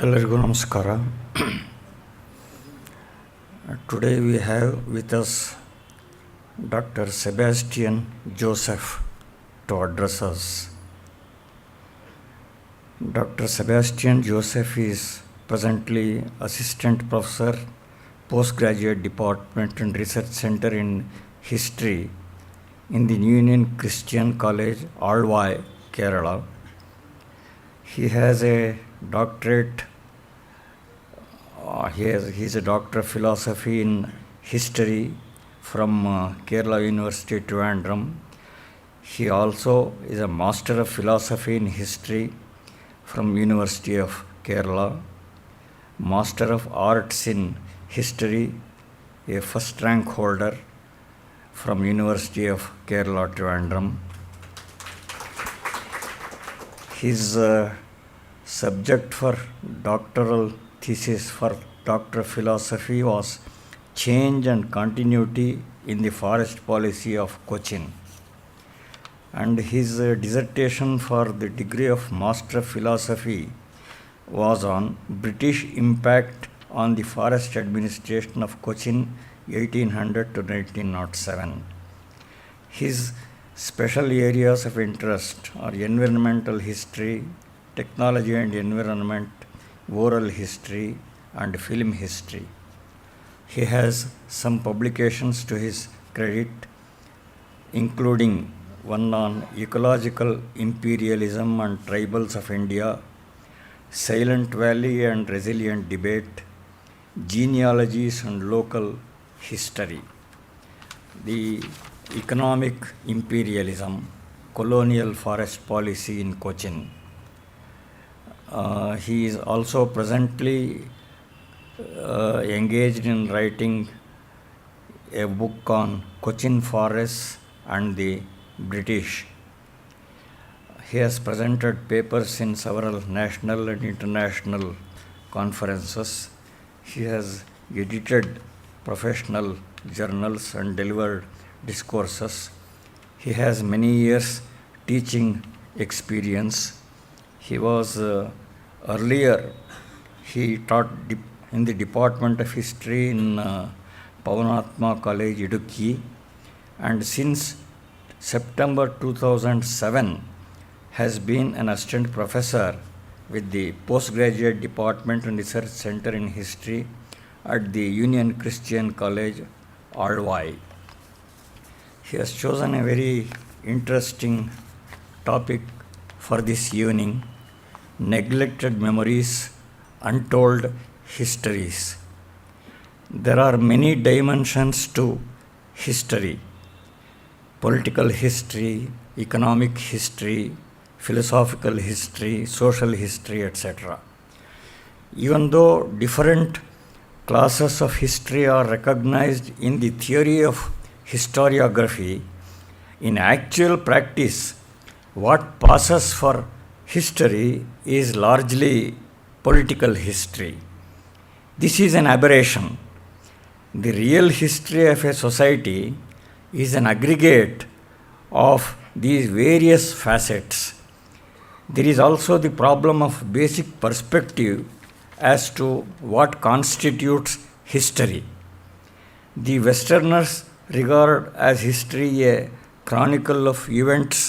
ಎಲ್ಲರಿಗೂ ನಮಸ್ಕಾರ. Today we have with us Dr. Sebastian Joseph to address us. Dr. Sebastian Joseph is presently Assistant Professor, Postgraduate Department and Research Center in History in the Union Christian College, Alvai, Kerala. He has a doctorate. He is a Doctor of Philosophy in History from Kerala University, Trivandrum. He also is a Master of Philosophy in History from University of Kerala, Master of Arts in History, a first rank holder from University of Kerala, Trivandrum. His subject for doctoral thesis for Doctor of Philosophy was Change and Continuity in the Forest Policy of Cochin. And his dissertation for the degree of Master of Philosophy was on British impact on the forest administration of Cochin 1800 to 1907. His special areas of interest are environmental history, technology and environment, oral history, and film history. He has some publications to his credit, including one on ecological imperialism and tribals of India, Silent Valley and resilient debate, genealogies and local history, the economic imperialism, colonial forest policy in Cochin. He is also presently engaged in writing a book on Cochin forests and the British. He has presented papers in several national and international conferences. He has edited professional journals and delivered discourses. He has many years teaching experience. He was earlier, he taught in the Department of History in Pavanatma College, Idukki, and since September 2007 has been an assistant professor with the Postgraduate Department and Research Center in History at the Union Christian College, Alvai. He has chosen a very interesting topic for this evening: neglected memories, untold histories. There are many dimensions to history: political history, economic history, philosophical history, social history, etc. Even though different classes of history are recognized in the theory of historiography, in actual practice, what passes for history is largely political history. This is an aberration. The real history of a society is an aggregate of these various facets. There is also the problem of basic perspective as to what constitutes history. The Westerners regard as history a chronicle of events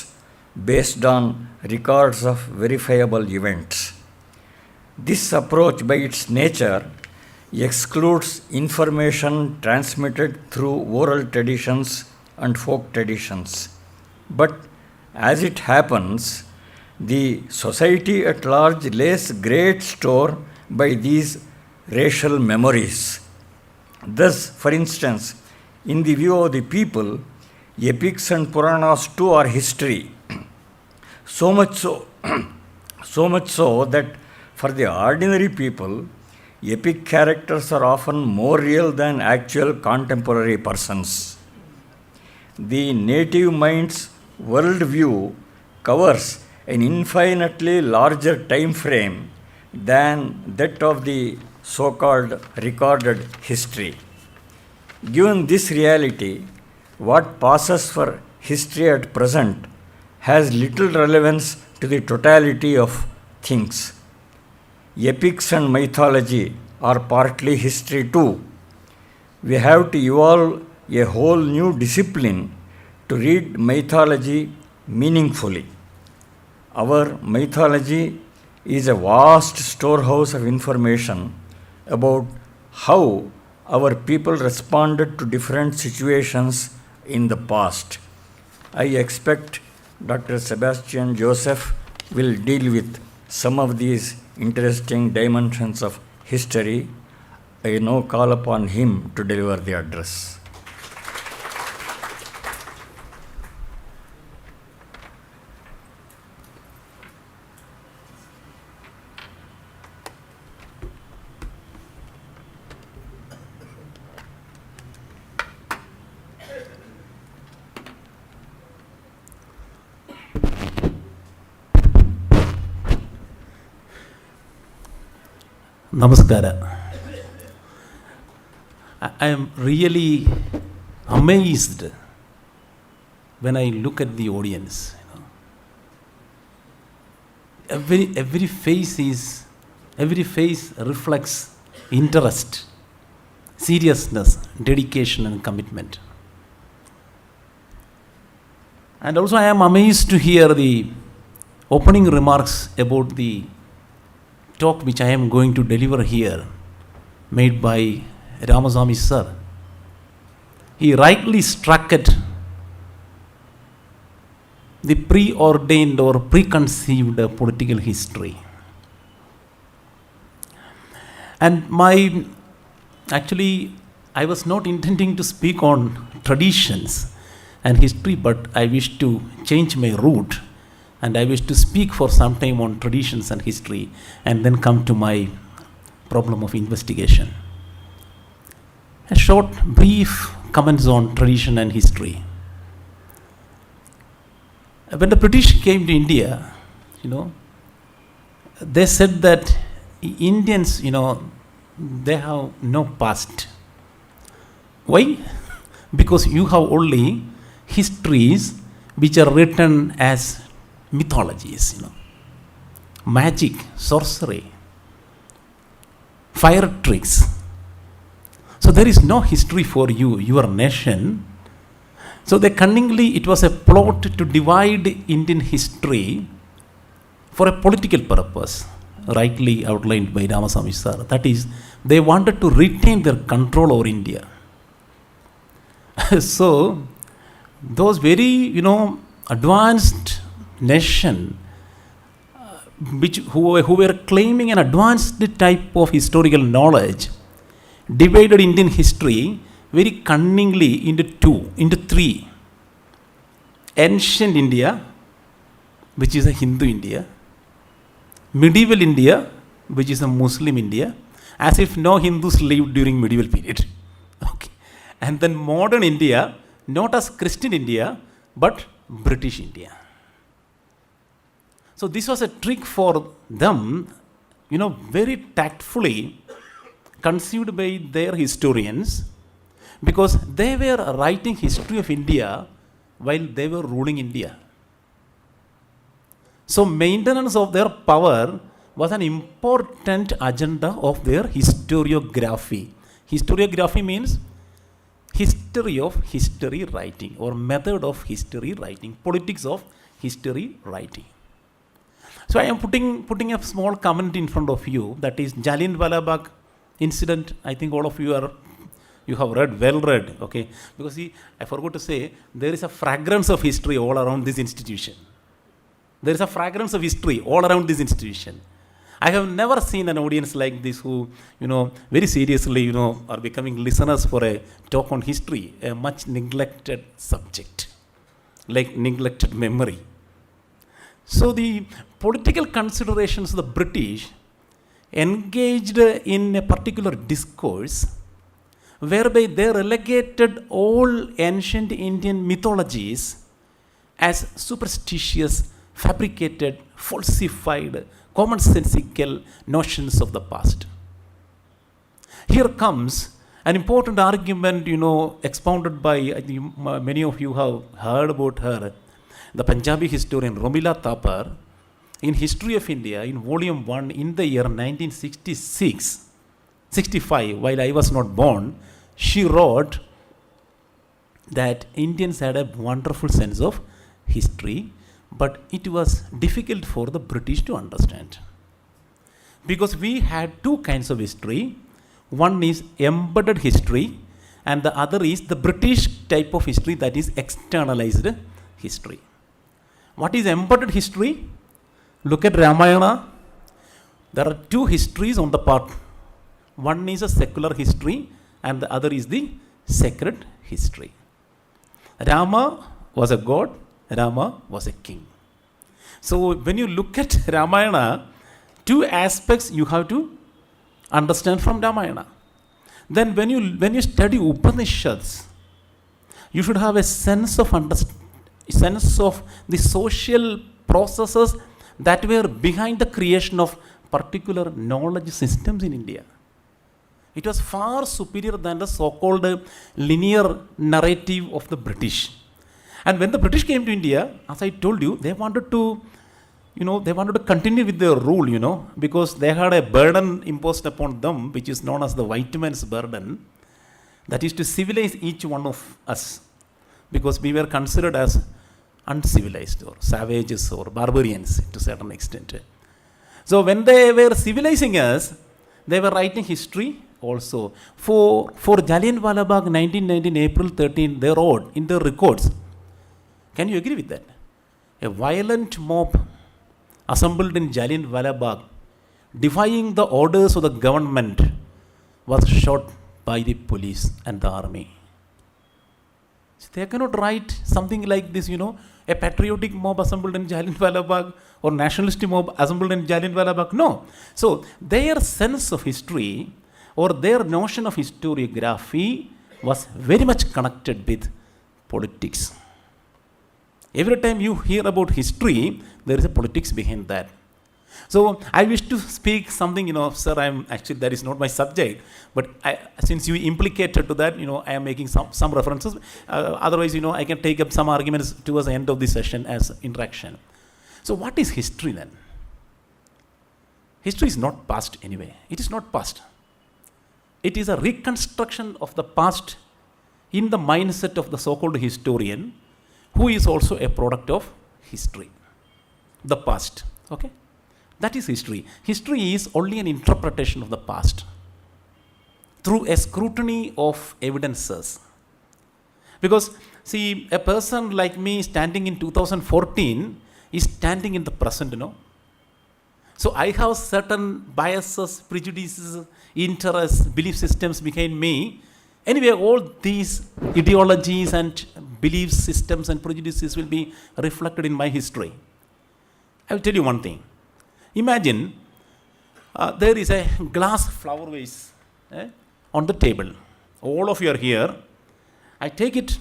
based on records of verifiable events. This approach, by its nature, excludes information transmitted through oral traditions and folk traditions. But as it happens, the society at large lays great store by these racial memories. Thus, for instance, in the view of the people, epics and Puranas too are history. So much so that for the ordinary people, epic characters are often more real than actual contemporary persons. The native mind's worldview covers an infinitely larger time frame than that of the so-called recorded history. Given this reality, what passes for history at present has little relevance to the totality of things. Epics and mythology are partly history too. We have to evolve a whole new discipline to read mythology meaningfully. Our mythology is a vast storehouse of information about how our people responded to different situations in the past. I expect Dr. Sebastian Joseph will deal with some of these interesting dimensions of history. I now call upon him to deliver the address. Namaskara. I am really amazed when I look at the audience. Every face reflects interest, seriousness, dedication, and commitment. And also, I am amazed to hear the opening remarks about the talk which I am going to deliver here, made by Ramasamy sir. He rightly struck at the preordained or preconceived political history. And I was not intending to speak on traditions and history, but I wish to change my route. And I wish to speak for some time on traditions and history and then come to my problem of investigation. A short, brief comments on tradition and history. When the British came to India, they said that Indians, they have no past. Why? Because you have only histories which are written as mythologies, magic, sorcery, fire tricks. So there is no history for you, your nation. So it was a plot to divide Indian history for a political purpose, rightly outlined by Ramasamy sir. That is, they wanted to retain their control over India. So those very, advanced nation who were claiming an advanced type of historical knowledge divided Indian history very cunningly into three. Ancient India, which is a Hindu India, medieval India, which is a Muslim India, as if no Hindus lived during medieval period. Okay. And then modern India, not as Christian India, but British India. So this was a trick for them, very tactfully conceived by their historians, because they were writing history of India while they were ruling India. So maintenance of their power was an important agenda of their historiography. Historiography means history of history writing, or method of history writing, politics of history writing. So I am putting a small comment in front of you, that is Jallianwala Bagh incident. I think all of you have well read, okay? Because I forgot to say, there is a fragrance of history all around this institution. There is a fragrance of history all around this institution. I have never seen an audience like this who, very seriously, are becoming listeners for a talk on history, a much neglected subject, like neglected memory. So the political considerations of the British engaged in a particular discourse whereby they relegated all ancient Indian mythologies as superstitious, fabricated, falsified, commonsensical notions of the past. Here comes an important argument, expounded by, I think many of you have heard about her, the Punjabi historian Romila Thapar, in History of India, in volume 1, in the year 1965, while I was not born, she wrote that Indians had a wonderful sense of history, but it was difficult for the British to understand. Because we had two kinds of history. One is embedded history, and the other is the British type of history, that is externalized history. What is embedded history? Look at Ramayana. There are two histories on the part. One is a secular history, and the other is the sacred history. Rama was a god, Rama was a king. So when you look at Ramayana, two aspects you have to understand from Ramayana. Then when you study Upanishads, you should have a sense of the social processes that were behind the creation of particular knowledge systems in India. It was far superior than the so-called linear narrative of the British. And when the British came to India, as I told you, they wanted to continue with their rule, because they had a burden imposed upon them, which is known as the white man's burden, that is to civilize each one of us, because we were considered as uncivilized or savages or barbarians to a certain extent. So when they were civilizing us, they were writing history also. For Jallianwala Bagh 1919 April 13, they wrote in their records. Can you agree with that? A violent mob assembled in Jallianwala Bagh, defying the orders of the government, was shot by the police and the army. So they cannot write something like this, a patriotic mob assembled in Jallianwala Bagh or nationalist mob assembled in Jallianwala Bagh. No. So their sense of history or their notion of historiography was very much connected with politics. Every time you hear about history, there is a politics behind that. So I wish to speak something, sir, that is not my subject, but since you implicated to that, I am making some references. Otherwise, I can take up some arguments towards the end of this session as interaction. So what is history then? History is not past anyway. It is not past. It is a reconstruction of the past in the mindset of the so-called historian, who is also a product of history. The past. Okay? That is history. History is only an interpretation of the past through a scrutiny of evidences. Because, see, a person like me standing in 2014 is standing in the present, So I have certain biases, prejudices, interests, belief systems behind me. Anyway, all these ideologies and belief systems and prejudices will be reflected in my history. I will tell you one thing. Imagine there is a glass flower vase on the table. All of you are here. I take it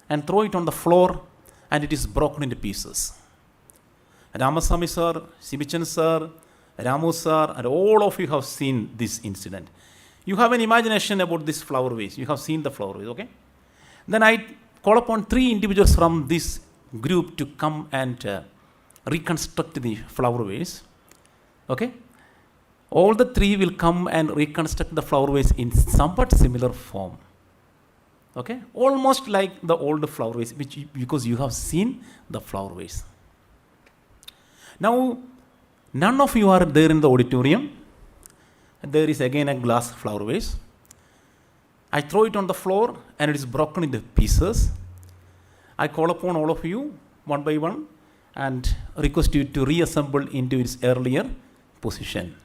and throw it on the floor, and it is broken into pieces. Ramasamy sir, Sibichan sir, Ramu sir, and all of you have seen this incident. You have an imagination about this flower vase. You have seen the flower vase, okay? Then I call upon 3 individuals from this group to come and reconstruct the flower vase. Okay? All the 3 will come and reconstruct the flower vase in somewhat similar form. Okay? Almost like the old flower vase, because you have seen the flower vase. Now, none of you are there in the auditorium. There is again a glass flower vase. I throw it on the floor and it is broken into pieces. I call upon all of you one by one and request you to reassemble into its earlier position.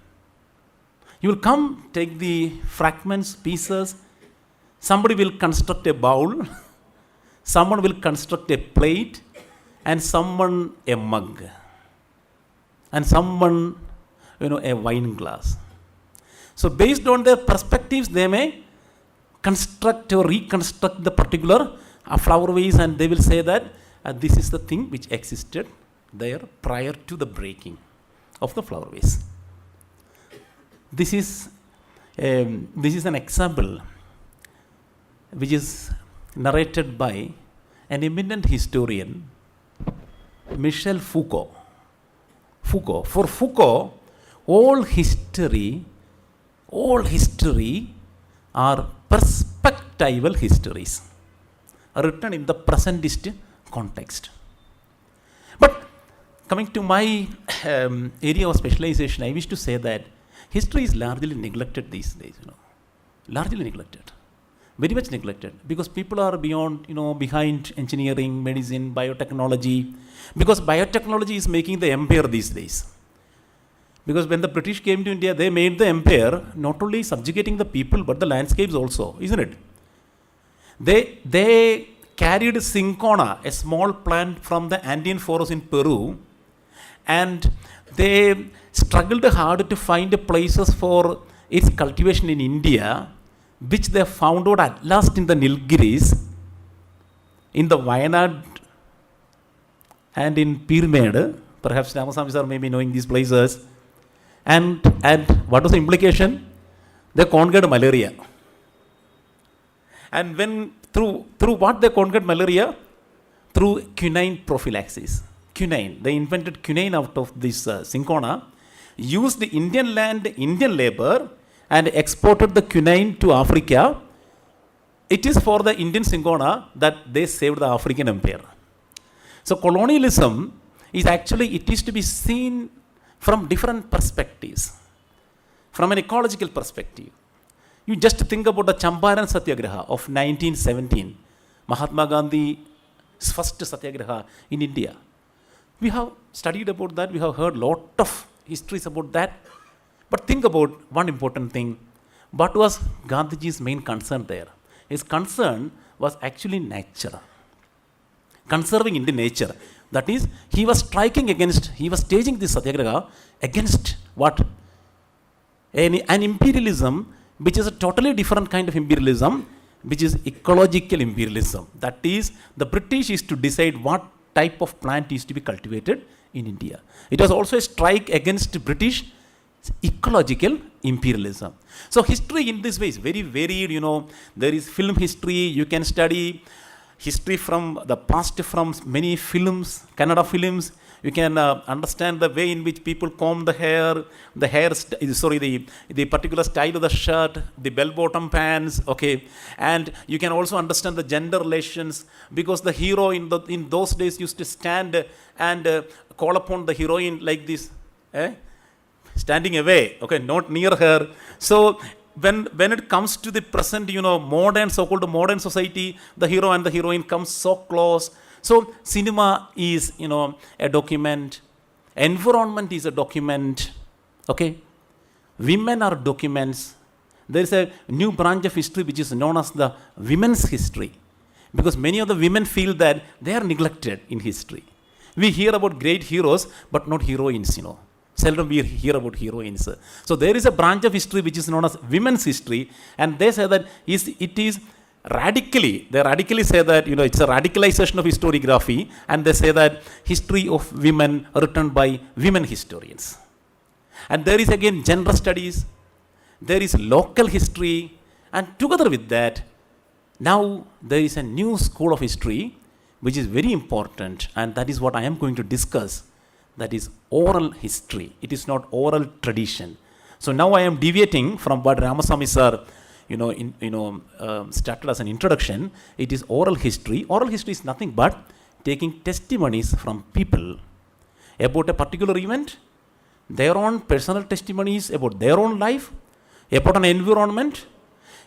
You will come, take the fragments, pieces. Somebody will construct a bowl. Someone will construct a plate. And someone a mug. And someone, a wine glass. So based on their perspectives, they may construct or reconstruct the particular flower vase, and they will say that this is the thing which existed there prior to the breaking of the flower vase. This is an example which is narrated by an eminent historian, Michel Foucault, Foucault. For Foucault, all history are perspectival histories, written in the presentist context. But coming to my area of specialization, I wish to say that history is largely neglected these days, largely neglected, very much neglected, because people are behind engineering, medicine, biotechnology, because biotechnology is making the empire these days. Because when the British came to India, they made the empire not only subjugating the people, but the landscapes also, isn't it? They carried cinchona, a small plant from the Andean forest in Peru, and they struggled hard to find places for its cultivation in India, which they found out at last in the Nilgiris, in the Wayanad and in Pyramid. Perhaps Ramasamy sir may be knowing these places. And what was the implication? They conquered malaria. And when through what they conquered malaria? Through quinine prophylaxis. Quinine. They invented quinine out of this cinchona, used the Indian land, Indian labor, and exported the quinine to Africa. It is for the Indian cinchona that they saved the African empire. So colonialism is actually, it is to be seen from different perspectives. From an ecological perspective, you just think about the Champaran Satyagraha of 1917, Mahatma Gandhi's first Satyagraha in India. We have studied about that, we have heard lot of histories about that. But think about one important thing. What was Gandhiji's main concern there? His concern was actually nature. Conserving Indian nature. That is, he was staging this Satyagraha against what? An imperialism which is a totally different kind of imperialism, which is ecological imperialism. That is, the British is to decide what type of plant is to be cultivated in India. It was also a strike against British ecological imperialism. So history in this way is very varied. There is film history. You can study history from the past, from many films, Kannada films. You can understand the way in which people comb the hair, the particular style of the shirt, the bell-bottom pants, okay. And you can also understand the gender relations, because the hero in those days used to stand and call upon the heroine like this, standing away, okay, not near her. So when it comes to the present, so-called modern society, the hero and the heroine come so close. So cinema is, a document. Environment is a document. Okay. Women are documents. There is a new branch of history which is known as the women's history, because many of the women feel that they are neglected in history. We hear about great heroes, but not heroines, Seldom we hear about heroines. So there is a branch of history which is known as women's history, and they say that it is radically say that, it's a radicalization of historiography, and they say that history of women written by women historians. And there is again gender studies, there is local history, and together with that, now there is a new school of history which is very important, and that is what I am going to discuss. That is oral history. It is not oral tradition. So now I am deviating from what Ramasamy sir, started as an introduction. It is oral history. Oral history is nothing but taking testimonies from people about a particular event, their own personal testimonies about their own life, about an environment,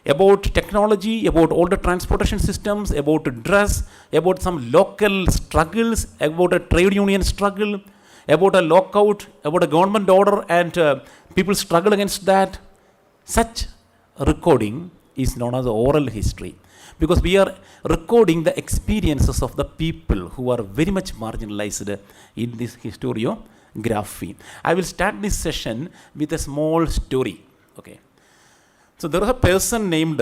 about technology, about all the transportation systems, about dress, about some local struggles, about a trade union struggle, about a lockout, about a government order, and people struggle against that. Such recording is known as oral history, because we are recording the experiences of the people who are very much marginalized in this historiography. I will start this session with a small story. Okay. So there was a person named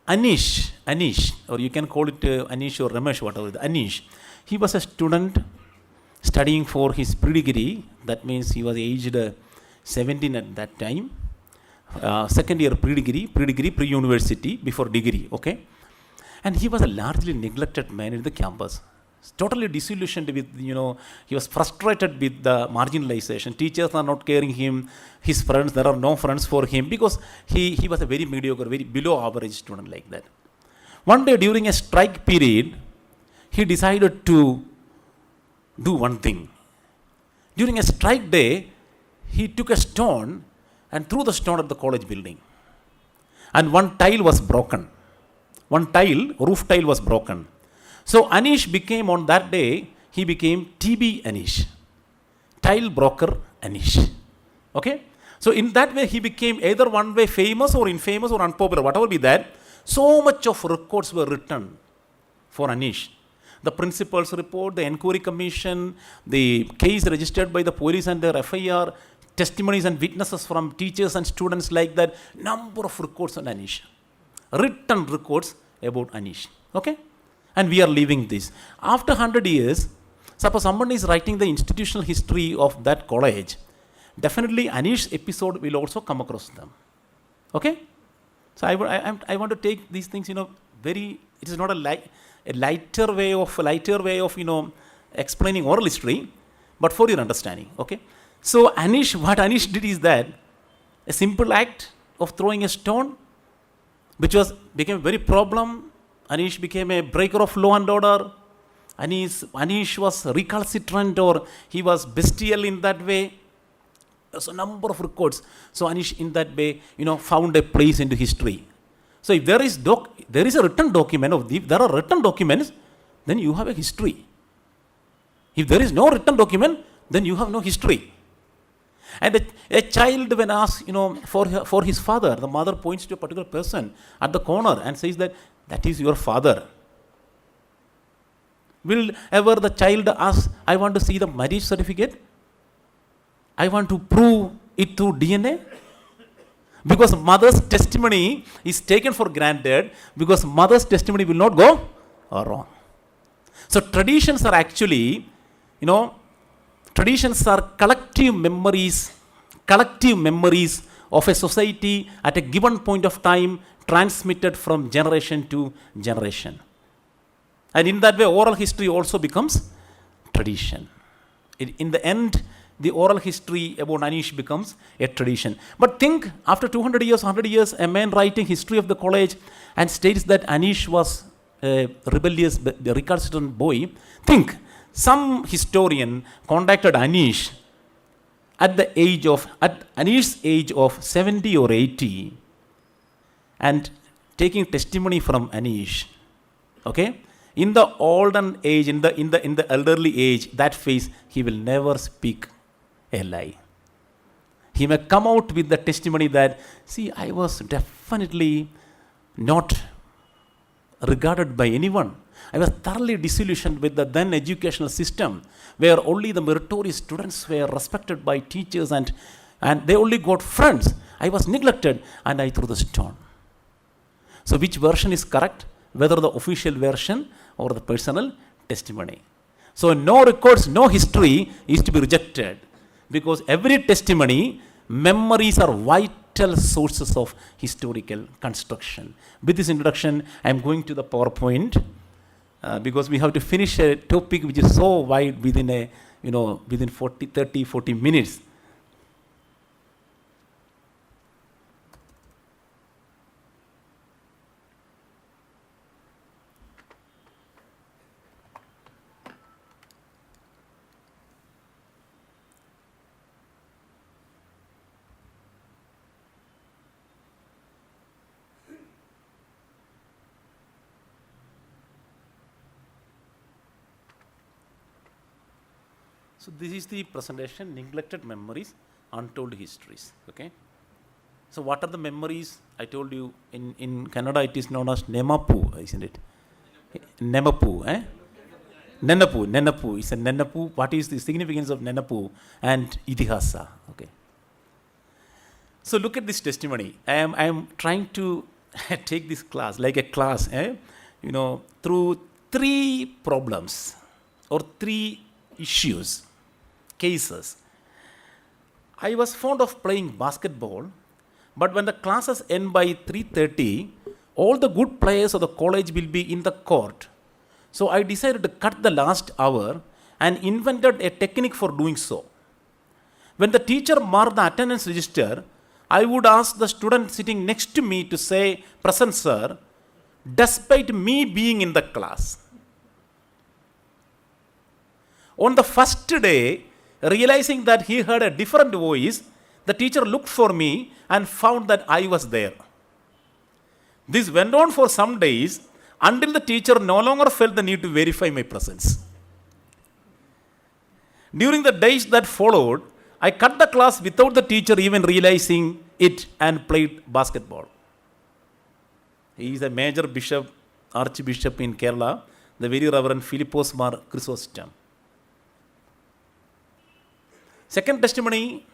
Anish, or you can call it Anish or Ramesh, whatever. Anish. He was a student studying for his pre-degree. That means he was aged 17 at that time. Second year pre-degree, pre-university, before degree, okay. And he was a largely neglected man in the campus. totally disillusioned with, he was frustrated with the marginalization. Teachers are not caring him. His friends, there are no friends for him because he was a very mediocre, very below average student like that. One day during a strike period, he decided to do one thing. During a strike day, he took a stone and threw the stone at the college building. And one tile was broken. One tile, roof tile was broken. So Anish became, on that day, he became TB Anish. Tile broker Anish. Okay? So in that way, he became either one way famous or infamous or unpopular, whatever be that. So much of records were written for Anish. The principal's report, the inquiry commission, the case registered by the police and their FIR, testimonies and witnesses from teachers and students like that, number of records on Anish. Written records about Anish. Okay? And we are leaving this. After 100 years, suppose someone is writing the institutional history of that college, definitely Anish's episode will also come across them. Okay? So I want to take these things, very, it is not a lighter way of, explaining oral history, but for your understanding. Okay? So what Anish did is that a simple act of throwing a stone, which became a very problem. Anish became a breaker of law and order. Anish was recalcitrant, or he was bestial in that way. There's a number of records. So Anish in that way, found a place into history. So if there is a written document there are written documents, then you have a history. If there is no written document, then you have no history. And a child, when asked, for his father, the mother points to a particular person at the corner and says that is your father. Will ever the child ask, I want to see the marriage certificate? I want to prove it through DNA? Because mother's testimony is taken for granted, because mother's testimony will not go wrong. So traditions are actually, traditions are collective memories of a society at a given point of time, transmitted from generation to generation. And in that way, oral history also becomes tradition. In the end, the oral history about Anish becomes a tradition. But think, after 200 years, 100 years, a man writing history of the college and states that Anish was a rebellious, recalcitrant boy. Think, some historian contacted Anish at Anish's age of 70 or 80, and taking testimony from Anish. Okay? In the olden age, in the elderly age, that phase, he will never speak a lie. He may come out with the testimony that, see, I was definitely not regarded by anyone. I was thoroughly disillusioned with the then educational system, where only the meritorious students were respected by teachers and they only got friends. I was neglected and I threw the stone. So which version is correct? Whether the official version or the personal testimony. So no records, no history is to be rejected, because every testimony, memories are vital sources of historical construction. With this introduction, I am going to the PowerPoint, because we have to finish a topic which is so wide within within 40 minutes. So this is the presentation, Neglected Memories, Untold Histories. Okay. So what are the memories? I told you in Kannada it is known as Nemapu, isn't it? Nemapu, eh? Nenapu. It's a Nenapu. What is the significance of Nenapu and Itihasa? Okay. So look at this testimony. I am trying to take this class like a class, through three problems or three issues, cases. I was fond of playing basketball, but when the classes end by 3:30, all the good players of the college will be in the court. So I decided to cut the last hour and invented a technique for doing so. When the teacher marked the attendance register, I would ask the student sitting next to me to say, "Present, sir," despite me being in the class. On the first day, realizing that he heard a different voice, the teacher looked for me and found that I was there. This went on for some days until the teacher no longer felt the need to verify my presence. During the days that followed, I cut the class without the teacher even realizing it and played basketball. He is a major bishop, archbishop in Kerala, the very Reverend Philippos Mar Chrysostom. Second testimony,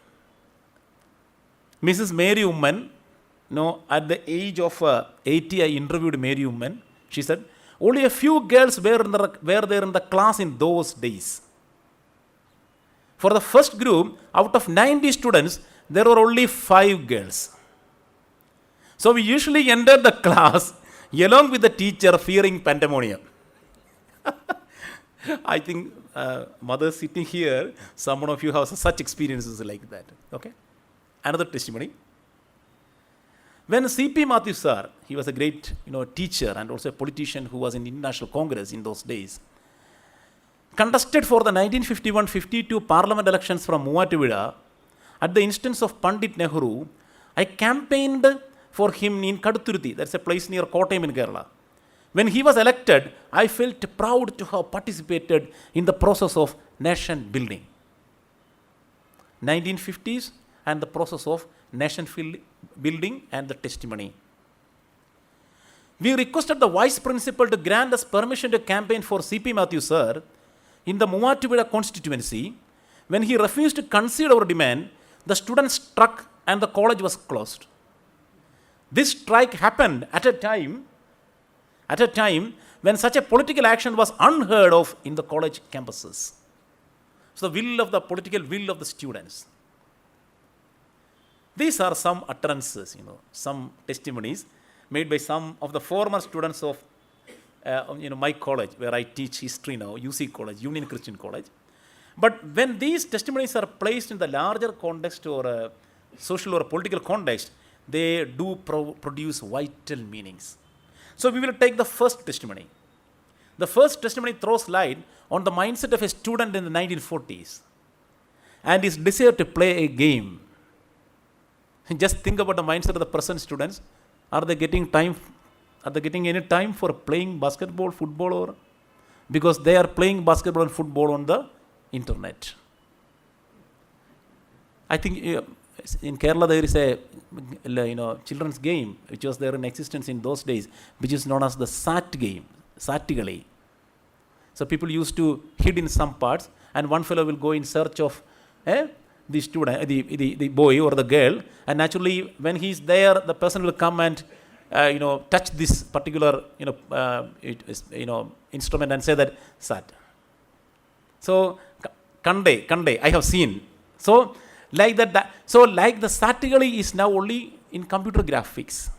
Mrs. Mary Woman. At the age of 80, I interviewed Mary Woman. She said, only a few girls were there in the class in those days. For the first group, out of 90 students, there were only 5 girls. So we usually entered the class along with the teacher, fearing pandemonium. I think mothers sitting here, some of you have such experiences like that. Okay. Another testimony. When C.P. Matthew sir, he was a great teacher and also a politician who was in International Congress in those days, contested for the 1951-52 parliament elections from Muvatuvida, at the instance of Pandit Nehru, I campaigned for him in Kaduthuruthi, that's a place near Kottayam in Kerala. When he was elected, I felt proud to have participated in the process of nation building. 1950s and the process of nation building and the testimony. We requested the vice principal to grant us permission to campaign for C.P. Matthew sir in the Muvatuvida constituency. When he refused to concede our demand, the students struck and the college was closed. This strike happened at a time when such a political action was unheard of in the college campuses. So the political will of the students. These are some utterances, some testimonies made by some of the former students of my college, where I teach history now, UC College, Union Christian College. But when these testimonies are placed in the larger context or social or political context, they do produce vital meanings. So we will take the first testimony. The first testimony throws light on the mindset of a student in the 1940s and his desire to play a game. Just think about the mindset of the present students. Are they getting any time for playing basketball, football, or because they are playing basketball and football on the internet? I think in Kerala there is a children's game which was there in existence in those days, which is known as the Sat game, Satigali. So people used to hid in some parts, and one fellow will go in search of the student, the boy or the girl, and naturally when he is there, the person will come and touch this particular instrument and say that Sat. So Kande, I have seen. So like that. So like the Satigali is now only in computer graphics.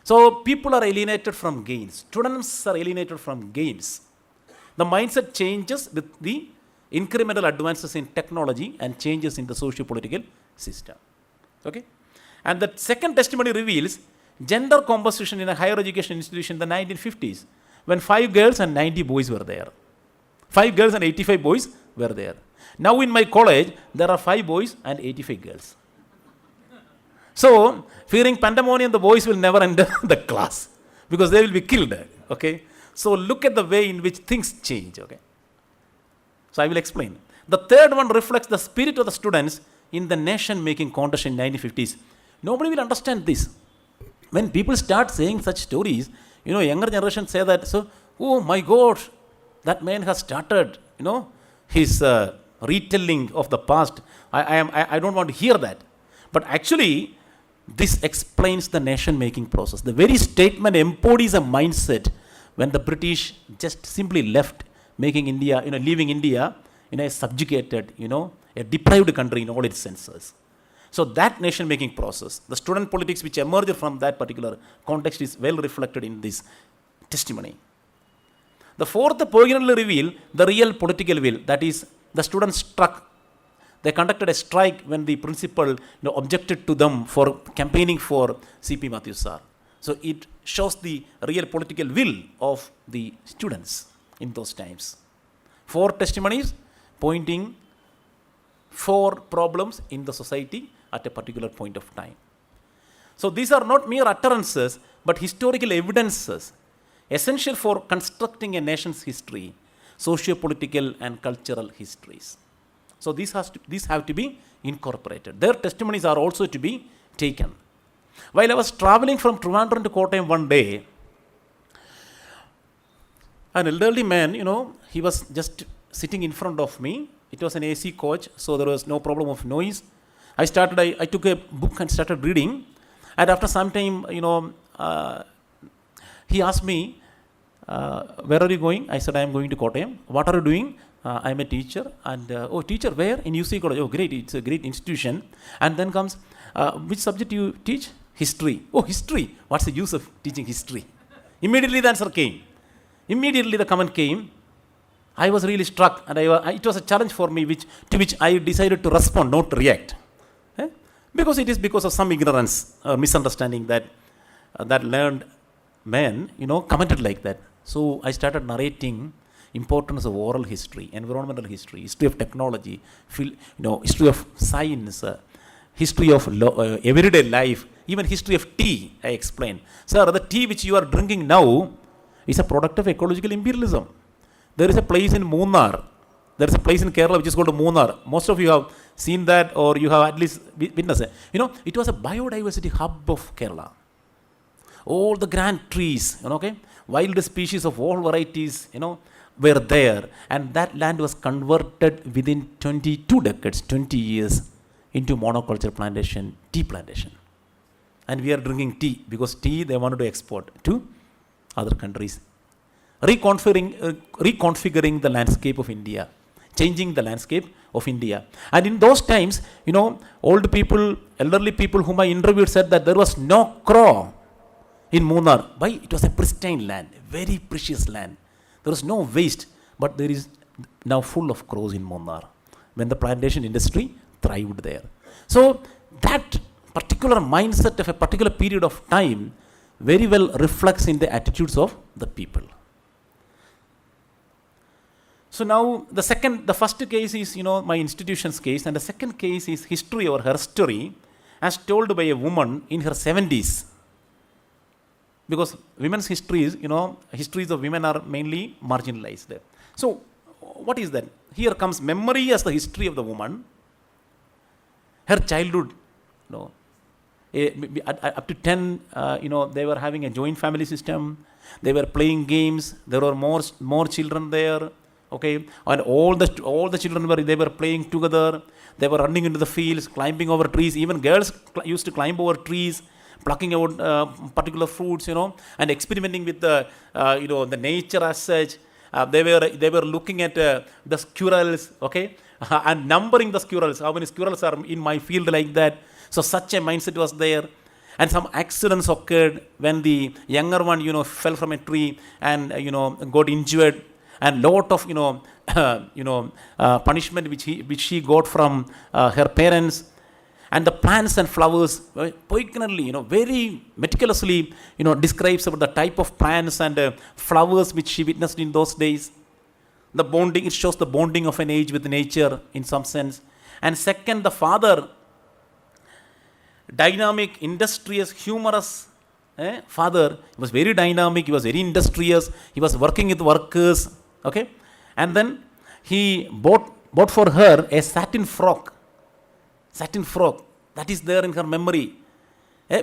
So people are alienated from games. Students are alienated from games. The mindset changes with the incremental advances in technology and changes in the socio-political system. Okay? And the second testimony reveals gender composition in a higher education institution in the 1950s, when 5 girls and 90 boys were there. 5 girls and 85 boys were there. Now in my college, there are 5 boys and 85 girls. So, fearing pandemonium, the boys will never enter the class because they will be killed. Okay? So look at the way in which things change. Okay? So I will explain. The third one reflects the spirit of the students in the nation-making contest in 1950s. Nobody will understand this. When people start saying such stories, younger generation say that, so, oh my God, that man has started, his retelling of the past. I don't want to hear that. But actually, this explains the nation-making process. The very statement embodies a mindset when the British just simply left, making India, leaving India in a subjugated, a deprived country in all its senses. So that nation-making process, the student politics which emerged from that particular context is well reflected in this testimony. The fourth poignantly reveal the real political will. That is, the students struck. They conducted a strike when the principal objected to them for campaigning for C.P. Matthews sir. So it shows the real political will of the students in those times. 4 testimonies pointing 4 problems in the society at a particular point of time. So these are not mere utterances, but historical evidences essential for constructing a nation's history, socio-political and cultural histories. So these have to be incorporated. Their testimonies are also to be taken. While I was traveling from Trivandrum to Kottayam one day, an elderly man, he was just sitting in front of me. It was an AC coach, so there was no problem of noise. I took a book and started reading. And after some time, he asked me, where are you going? I said, I am going to Kottayam. What are you doing? I am a teacher. And, oh, teacher, where? In UC College. Oh, great. It's a great institution. And then comes, which subject you teach? History. Oh, history. What's the use of teaching history? Immediately the answer came. Immediately the comment came. I was really struck, and it was a challenge for me, to which I decided to respond, not to react. Because it is because of some ignorance or misunderstanding that learned man, commented like that. So I started narrating importance of oral history, environmental history, history of technology, history of science, history of everyday life, even history of tea, I explained. Sir, the tea which you are drinking now is a product of ecological imperialism. There is a place in Munnar. There is a place in Kerala which is called Munnar. Most of you have seen that, or you have at least witnessed it. It was a biodiversity hub of Kerala. All the grand trees, wild species of all varieties, were there. And that land was converted within 22 decades, 20 years, into monoculture plantation, tea plantation. And we are drinking tea because tea they wanted to export to other countries. Reconfiguring the landscape of India, changing the landscape of India. And in those times, old people, elderly people whom I interviewed said that there was no crow in Munnar. Why? It was a pristine land, very precious land. There was no waste, but there is now full of crows in Munnar when the plantation industry thrived there. So that particular mindset of a particular period of time very well reflects in the attitudes of the people. So now the first case is, my institution's case, and the second case is history or her story as told by a woman in her 70s. Because women's histories, histories of women are mainly marginalized. So what is that? Here comes memory as the history of the woman, her childhood, up to 10, they were having a joint family system. They were playing games. There were more children there. Okay, and all the children were playing together. They were running into the fields, climbing over trees. Even girls used to climb over trees, plucking out particular fruits, and experimenting with the nature as such. They were looking at the squirrels, okay, and numbering the squirrels. How many squirrels are in my field like that? So such a mindset was there. And some accidents occurred when the younger one, fell from a tree and got injured. And lot of punishment which she got from her parents, and the plants and flowers poignantly, very meticulously, describes about the type of plants and flowers which she witnessed in those days. The bonding, it shows the bonding of an age with nature in some sense. And second, the father, dynamic, industrious, humorous father. He was very dynamic. He was very industrious. He was working with workers. Okay, and then he bought for her a satin frock that is there in her memory,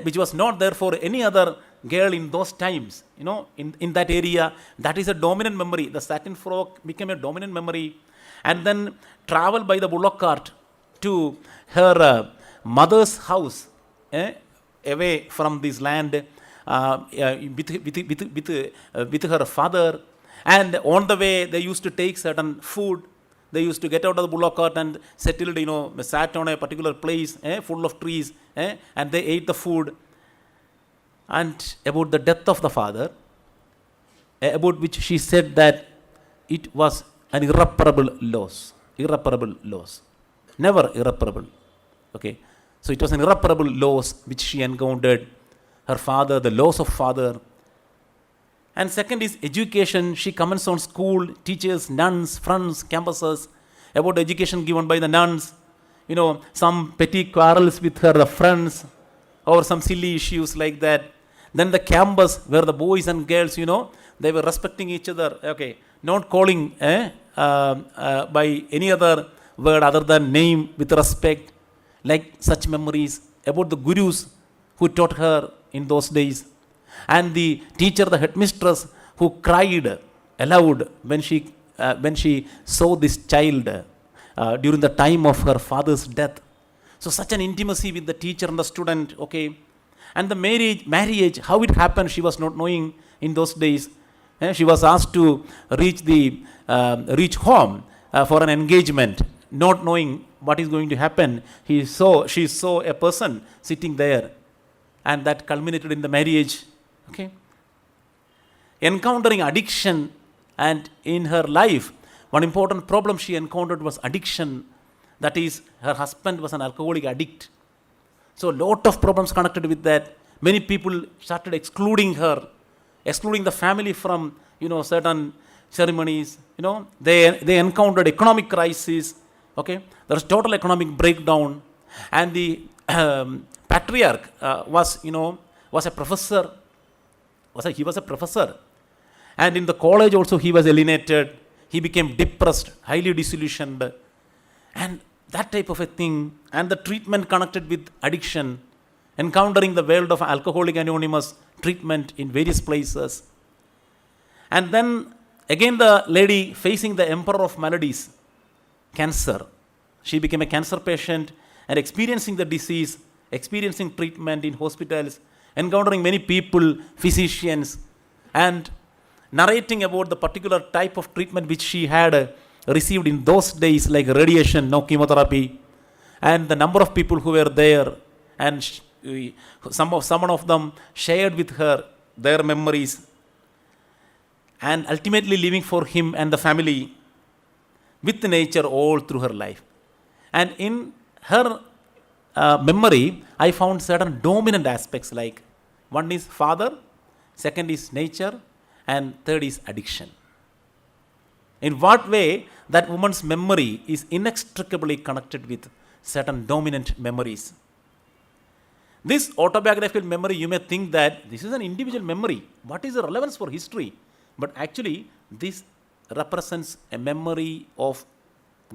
which was not there for any other girl in those times. In that area, that is a dominant memory. The satin frock became a dominant memory, and then travel by the bullock cart to her mother's house, away from this land, with her father. And on the way, they used to take certain food. They used to get out of the bullock cart and settled, sat on a particular place full of trees, and they ate the food. And about the death of the father, about which she said that it was an irreparable loss. Irreparable loss. Never irreparable. Okay. So it was an irreparable loss which she encountered. Her father, the loss of father. And second is education. She comments on school, teachers, nuns, friends, campuses, about education given by the nuns. Some petty quarrels with her friends or some silly issues like that. Then the campus where the boys and girls, they were respecting each other. Okay, not calling by any other word other than name with respect. Like such memories about the gurus who taught her in those days. And the teacher, the headmistress, who cried aloud when she saw this child during the time of her father's death. So such an intimacy with the teacher and the student, okay. And the marriage, how it happened, she was not knowing in those days. She was asked to reach home for an engagement, not knowing what is going to happen. She saw a person sitting there, and that culminated in the marriage. Okay. Encountering addiction, and in her life, one important problem she encountered was addiction. That is, her husband was an alcoholic addict. So a lot of problems connected with that. Many people started excluding her, excluding the family from certain ceremonies. They encountered economic crisis. Okay, there was total economic breakdown, and the patriarch was a professor. He was a professor, and in the college also he was alienated. He became depressed, highly disillusioned, and that type of a thing. And the treatment connected with addiction, encountering the world of Alcoholic Anonymous treatment in various places. And then again the lady facing the emperor of maladies, cancer. She became a cancer patient and experiencing the disease, experiencing treatment in hospitals, encountering many people, physicians, and narrating about the particular type of treatment which she had received in those days, like radiation, no chemotherapy, and the number of people who were there, and some of them shared with her their memories, and ultimately living for him and the family with nature all through her life. And in her memory, I found certain dominant aspects, like one is father, second is nature, and third is addiction. In what way that woman's memory is inextricably connected with certain dominant memories. This autobiographical memory, you may think that this is an individual memory. What is the relevance for history? But actually, this represents a memory of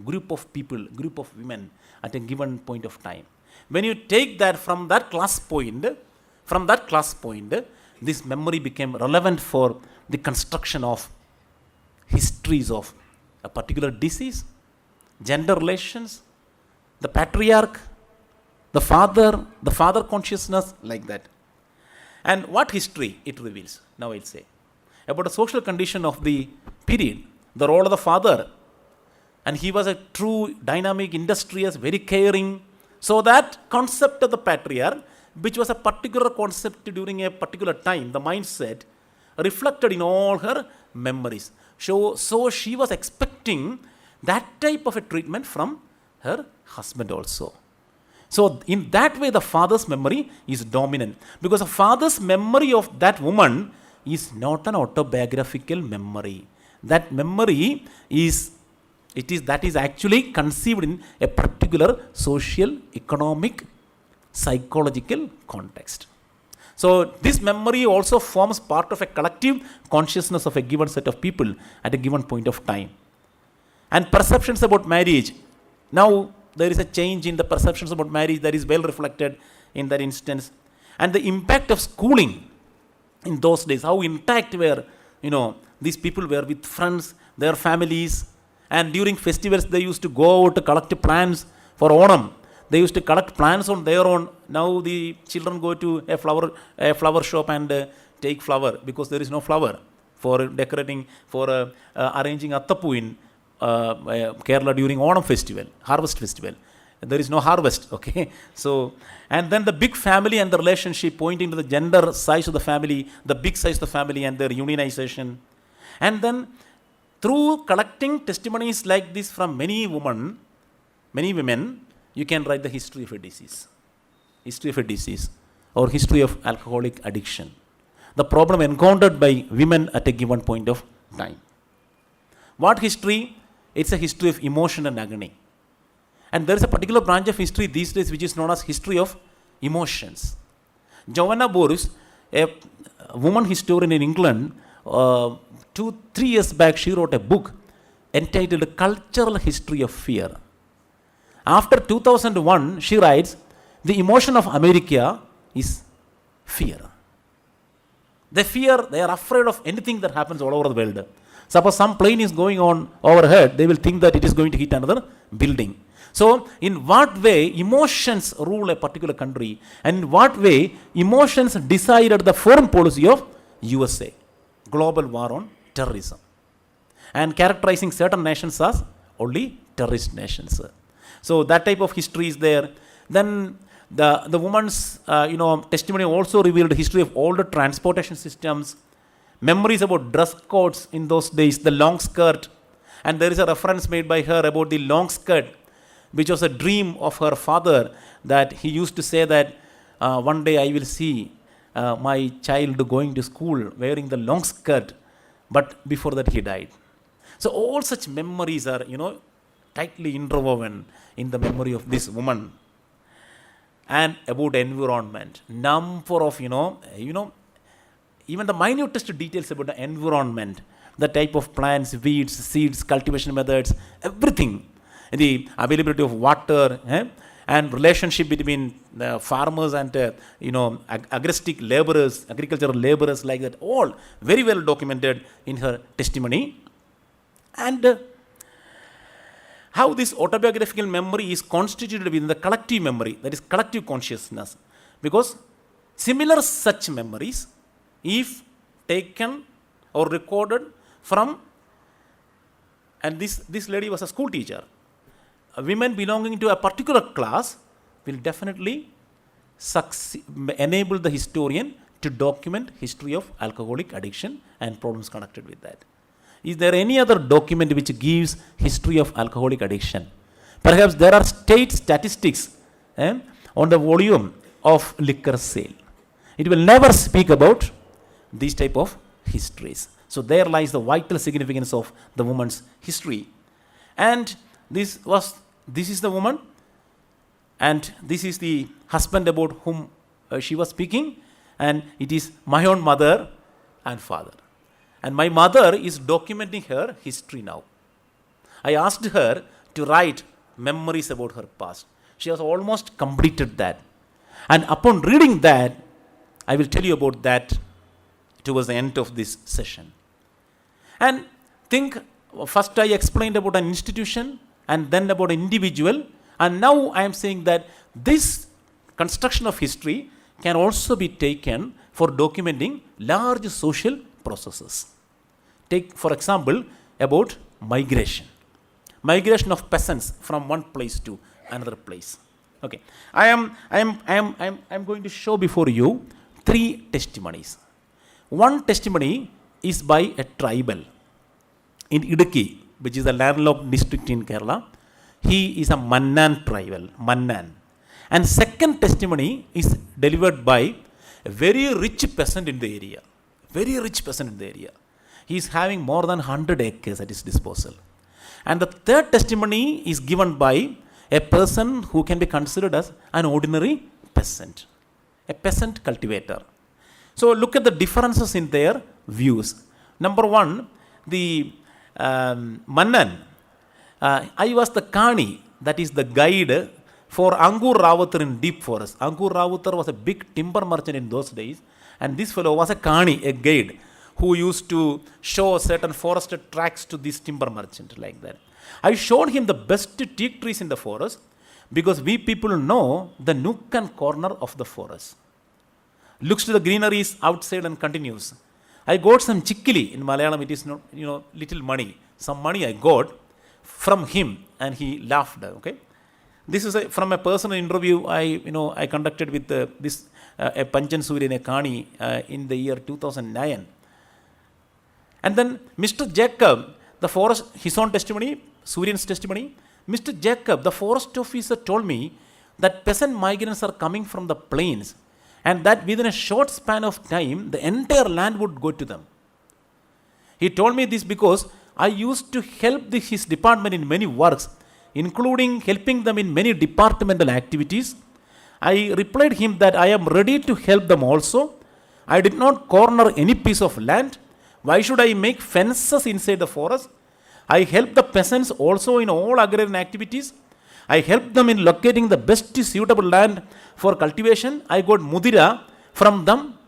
group of people, group of women at a given point of time. When you take that from that class point, this memory became relevant for the construction of histories of a particular disease, gender relations, the patriarch, the father consciousness, like that. And what history it reveals, now I'll say, about the social condition of the period, the role of the father. And he was a true, dynamic, industrious, very caring. So that concept of the patriarch, which was a particular concept during a particular time, the mindset, reflected in all her memories. So she was expecting that type of a treatment from her husband also. So in that way, the father's memory is dominant, because the father's memory of that woman is not an autobiographical memory. That memory is actually conceived in a particular social, economic, psychological context. So this memory also forms part of a collective consciousness of a given set of people at a given point of time. And perceptions about marriage. Now there is a change in the perceptions about marriage that is well reflected in that instance. And the impact of schooling in those days, how intact were, these people were with friends, their families, and during festivals they used to go out to collect plants for Onam. They used to collect plants on their own. Now the children go to a flower shop and take flower, because there is no flower for decorating, for arranging attapu in Kerala during Onam festival, harvest festival. There is no harvest, okay? So, and then the big family and the relationship, pointing to the gender size of the family, the big size of the family and their unionization. And then Through collecting testimonies like this from many women, you can write the history of a disease. History of a disease or history of alcoholic addiction. The problem encountered by women at a given point of time. What history? It's a history of emotion and agony. And there is a particular branch of history these days which is known as history of emotions. Joanna Boris, a woman historian in England, 2-3 years back, she wrote a book entitled Cultural History of Fear. After 2001, she writes, the emotion of America is fear. They are afraid of anything that happens all over the world. Suppose some plane is going on overhead, they will think that it is going to hit another building. So, in what way emotions rule a particular country, and in what way emotions decided the foreign policy of USA, global war on terrorism, and characterizing certain nations as only terrorist nations. So, that type of history is there. Then the woman's testimony also revealed history of older transportation systems, memories about dress codes in those days, the long skirt, and there is a reference made by her about the long skirt, which was a dream of her father, that he used to say that one day I will see my child going to school wearing the long skirt, but before that he died. So all such memories are, tightly interwoven in the memory of this woman. And about environment, number of, even the minutest details about the environment, the type of plants, weeds, seeds, cultivation methods, everything, the availability of water, and relationship between the farmers and, agricultural laborers like that, all very well documented in her testimony. And how this autobiographical memory is constituted within the collective memory, that is collective consciousness. Because similar such memories, if taken or recorded from, and this lady was a school teacher, women belonging to a particular class will definitely enable the historian to document history of alcoholic addiction and problems connected with that. Is there any other document which gives history of alcoholic addiction? Perhaps there are state statistics on the volume of liquor sale. It will never speak about these type of histories. So there lies the vital significance of the woman's history. And this is the woman, and this is the husband about whom she was speaking, and it is my own mother and father. And my mother is documenting her history now. I asked her to write memories about her past. She has almost completed that. And upon reading that, I will tell you about that towards the end of this session. And think, first I explained about an institution and then about an individual. And now I am saying that this construction of history can also be taken for documenting large social processes. Take, for example, about migration. Migration of peasants from one place to another place. Okay. I am going to show before you 3 testimonies. One testimony is by a tribal in Idukki, which is a landlocked district in Kerala. He is a Mannan tribal, Mannan. And second testimony is delivered by a very rich peasant in the area. Very rich peasant in the area. He is having more than 100 acres at his disposal. And the third testimony is given by a person who can be considered as an ordinary peasant, a peasant cultivator. So look at the differences in their views. Number one, the Mannan. I was the Kani, that is the guide for Angur Ravatar in deep forest. Angur Ravatar was a big timber merchant in those days, and this fellow was a Kani, a guide, who used to show certain forested tracks to this timber merchant like that. I showed him the best teak trees in the forest because we people know the nook and corner of the forest. Looks to the greeneries outside and continues. I got some chikkili, in Malayalam it is not, little money. Some money I got from him, and he laughed. Okay, this is from a personal interview I conducted with a Panchan Surya, a Kani, in the year 2009. And then Mr. Jacob, the forest, his own testimony, Suryan's testimony, Mr. Jacob, the forest officer, told me that peasant migrants are coming from the plains and that within a short span of time, the entire land would go to them. He told me this because I used to help his department in many works, including helping them in many departmental activities. I replied him that I am ready to help them also. I did not corner any piece of land. Why should I make fences inside the forest? I help the peasants also in all agrarian activities. I help them in locating the best suitable land for cultivation. I got mudira from them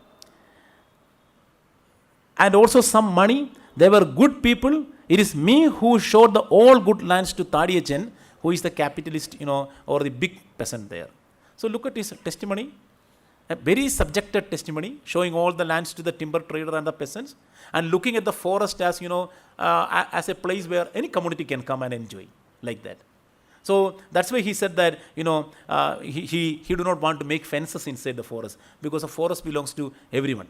and also some money. They were good people. It is me who showed the all good lands to Tadiyachen, who is the capitalist, or the big peasant there. So look at his testimony, a very subjected testimony, showing all the lands to the timber trader and the peasants, and looking at the forest as, as a place where any community can come and enjoy, like that. So that's why he said that, he do not want to make fences inside the forest, because the forest belongs to everyone.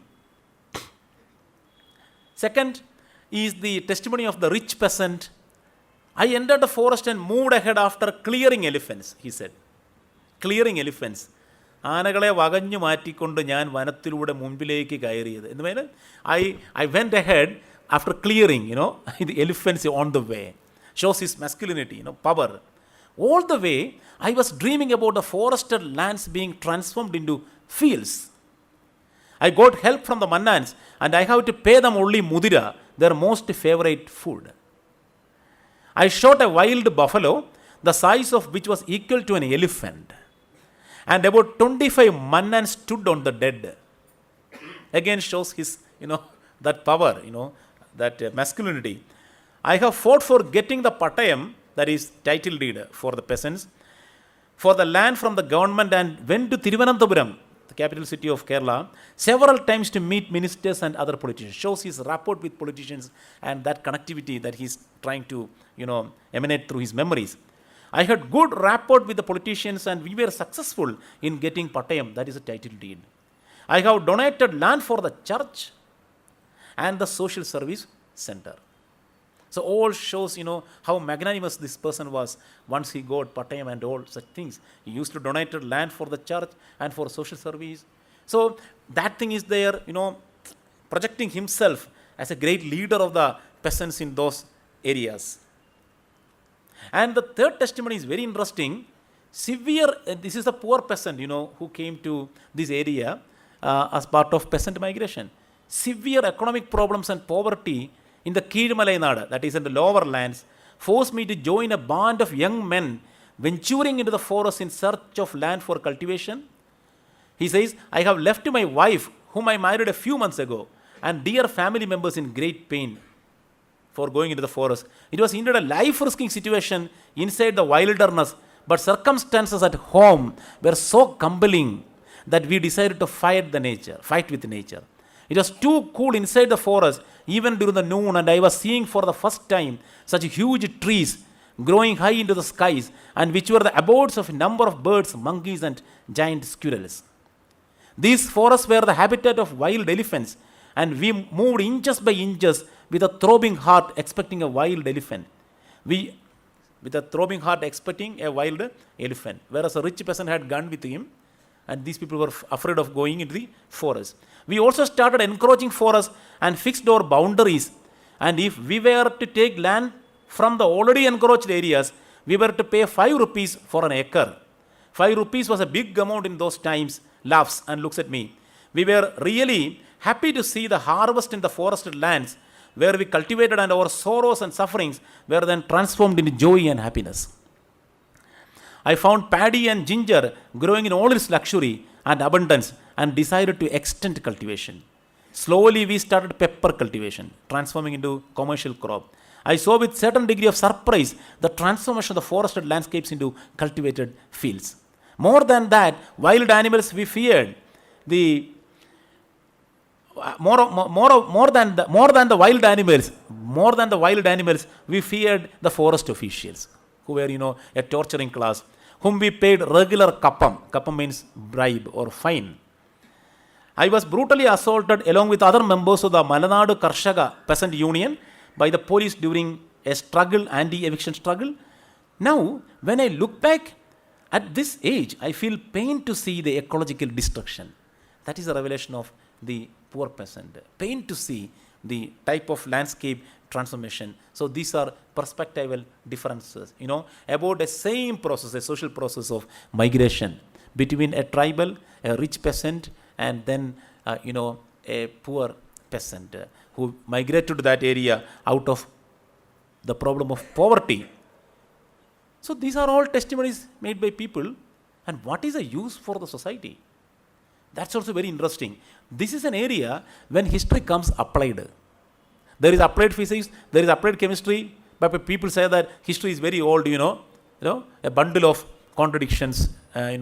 Second is the testimony of the rich peasant. I entered the forest and moved ahead after clearing elephants, he said. Clearing elephants. ആനകളെ വകഞ്ഞു മാറ്റിക്കൊണ്ട് ഞാൻ വനത്തിലൂടെ മുൻപിലേക്ക് കയറിയത് എന്ന് പറഞ്ഞാൽ I went ahead after clearing, the elephants on the way. Shows his masculinity, power. All the way, I was dreaming about the forested lands being transformed into fields. I got help from the Mannans and I have to pay them only mudira, their most favorite food. I shot a wild buffalo, the size of which was equal to an elephant. And about 25 Mannans stood on the dead. Again shows his, that power, that masculinity. I have fought for getting the Patayam, that is title deed for the peasants, for the land from the government, and went to Thiruvananthapuram, the capital city of Kerala, several times to meet ministers and other politicians. Shows his rapport with politicians and that connectivity that he's trying to, emanate through his memories. I had good rapport with the politicians and we were successful in getting Patayam, that is a title deed. I have donated land for the church and the social service center. So all shows, how magnanimous this person was once he got Patayam and all such things. He used to donate land for the church and for social service. So that thing is there, projecting himself as a great leader of the peasants in those areas. And the third testimony is very interesting. This is a poor peasant, who came to this area as part of peasant migration. Severe economic problems and poverty in the Keezhumalai Nadu, that is in the lower lands, forced me to join a band of young men venturing into the forest in search of land for cultivation. He says, I have left my wife, whom I married a few months ago, and dear family members in great pain for going into the forest. It was indeed a life-risking situation inside the wilderness, but circumstances at home were so compelling that we decided to fight with nature. It was too cool inside the forest, even during the noon, and I was seeing for the first time such huge trees growing high into the skies, and which were the abodes of a number of birds, monkeys, and giant squirrels. These forests were the habitat of wild elephants, and we moved inches by inches with a throbbing heart expecting a wild elephant. Whereas a rich person had gone with him, and these people were afraid of going into the forest. We also started encroaching forests and fixed our boundaries. And if we were to take land from the already encroached areas, we were to pay 5 rupees for an acre. 5 rupees was a big amount in those times. Laughs and looks at me. We were really happy to see the harvest in the forested lands where we cultivated, and our sorrows and sufferings were then transformed into joy and happiness. I found paddy and ginger growing in all its luxury and abundance and decided to extend cultivation. Slowly we started pepper cultivation, transforming into commercial crop. I saw with certain degree of surprise the transformation of the forested landscapes into cultivated fields. More than that, wild animals we feared. More than the wild animals, we feared the forest officials, who were, a torturing class, whom we paid regular kappam. Kappam means bribe or fine. I was brutally assaulted along with other members of the Malanadu Karshaka Peasant Union by the police during a struggle, anti-eviction struggle. Now, when I look back at this age, I feel pain to see the ecological destruction. That is a revelation of the poor peasant. Pain to see the type of landscape transformation. So these are perspectival differences, about the same process, a social process of migration between a tribal, a rich peasant, and then, a poor peasant who migrated to that area out of the problem of poverty. So these are all testimonies made by people. And what is the use for the society? That's also very interesting. This is an area when history comes applied. There is applied physics, there is applied chemistry, but people say that history is very old, a bundle of contradictions,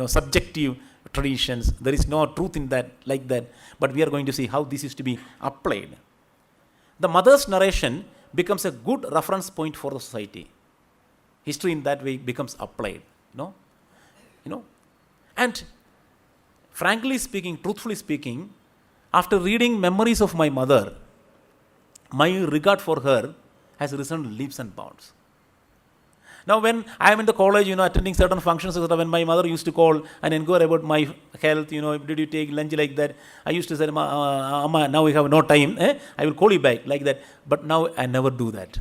subjective traditions. There is no truth in that, like that. But we are going to see how this is to be applied. The mother's narration becomes a good reference point for the society. History in that way becomes applied, And frankly speaking, truthfully speaking, after reading memories of my mother, my regard for her has risen leaps and bounds. Now, when I am in the college, attending certain functions, etc., when my mother used to call and inquire about my health, did you take lunch, like that, I used to say, Amma, now we have no time, I will call you back, like that. But now I never do that.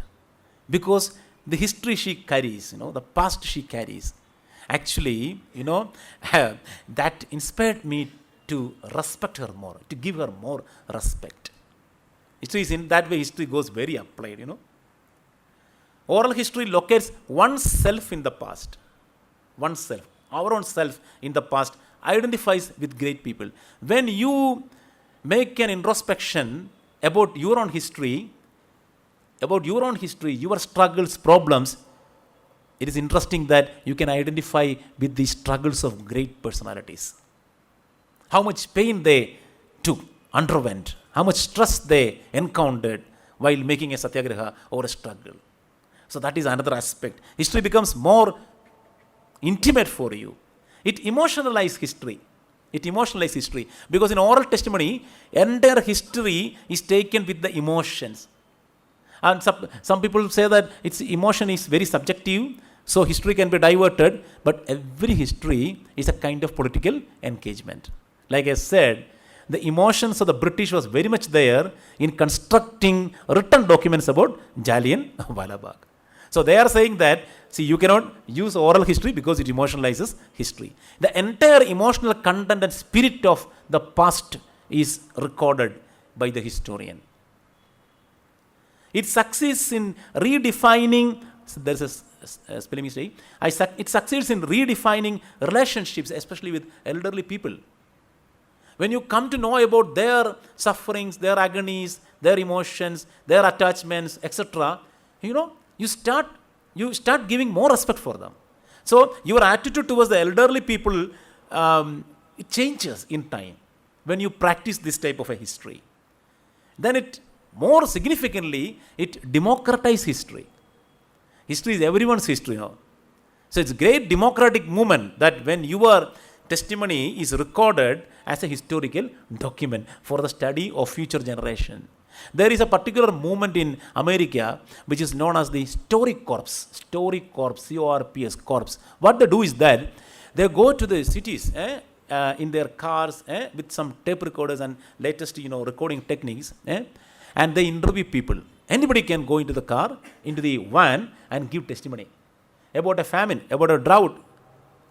Because the history she carries, the past she carries, actually, that inspired me to respect her more, to give her more respect. History is in that way, history goes very applied, Oral history locates oneself in the past. Oneself, our own self in the past, identifies with great people. When you make an introspection about your own history, your struggles, problems, it is interesting that you can identify with the struggles of great personalities. How much pain they underwent, how much stress they encountered while making a satyagraha or a struggle. So that is another aspect. History becomes more intimate for you. It emotionalizes history. Because in oral testimony, entire history is taken with the emotions. And some people say that its emotion is very subjective, so history can be diverted, but every history is a kind of political engagement. Like I said, the emotions of the British was very much there in constructing written documents about Jallianwala Bagh. So they are saying that, you cannot use oral history because it emotionalizes history. The entire emotional content and spirit of the past is recorded by the historian. It succeeds in redefining, there is a spelling mistake, it succeeds in redefining relationships, especially with elderly people. When you come to know about their sufferings, their agonies, their emotions, their attachments, etc., you start giving more respect for them. So your attitude towards the elderly people, it changes in time when you practice this type of a history. Then it, more significantly, it democratizes history. History is everyone's history now. So it's a great democratic movement that when your testimony is recorded as a historical document for the study of future generation. There is a particular movement in America which is known as the Story Corps, C-O-R-P-S, Corps. What they do is that they go to the cities in their cars with some tape recorders and latest recording techniques and they interview people. Anybody can go into the car, into the van and give testimony about a famine, about a drought,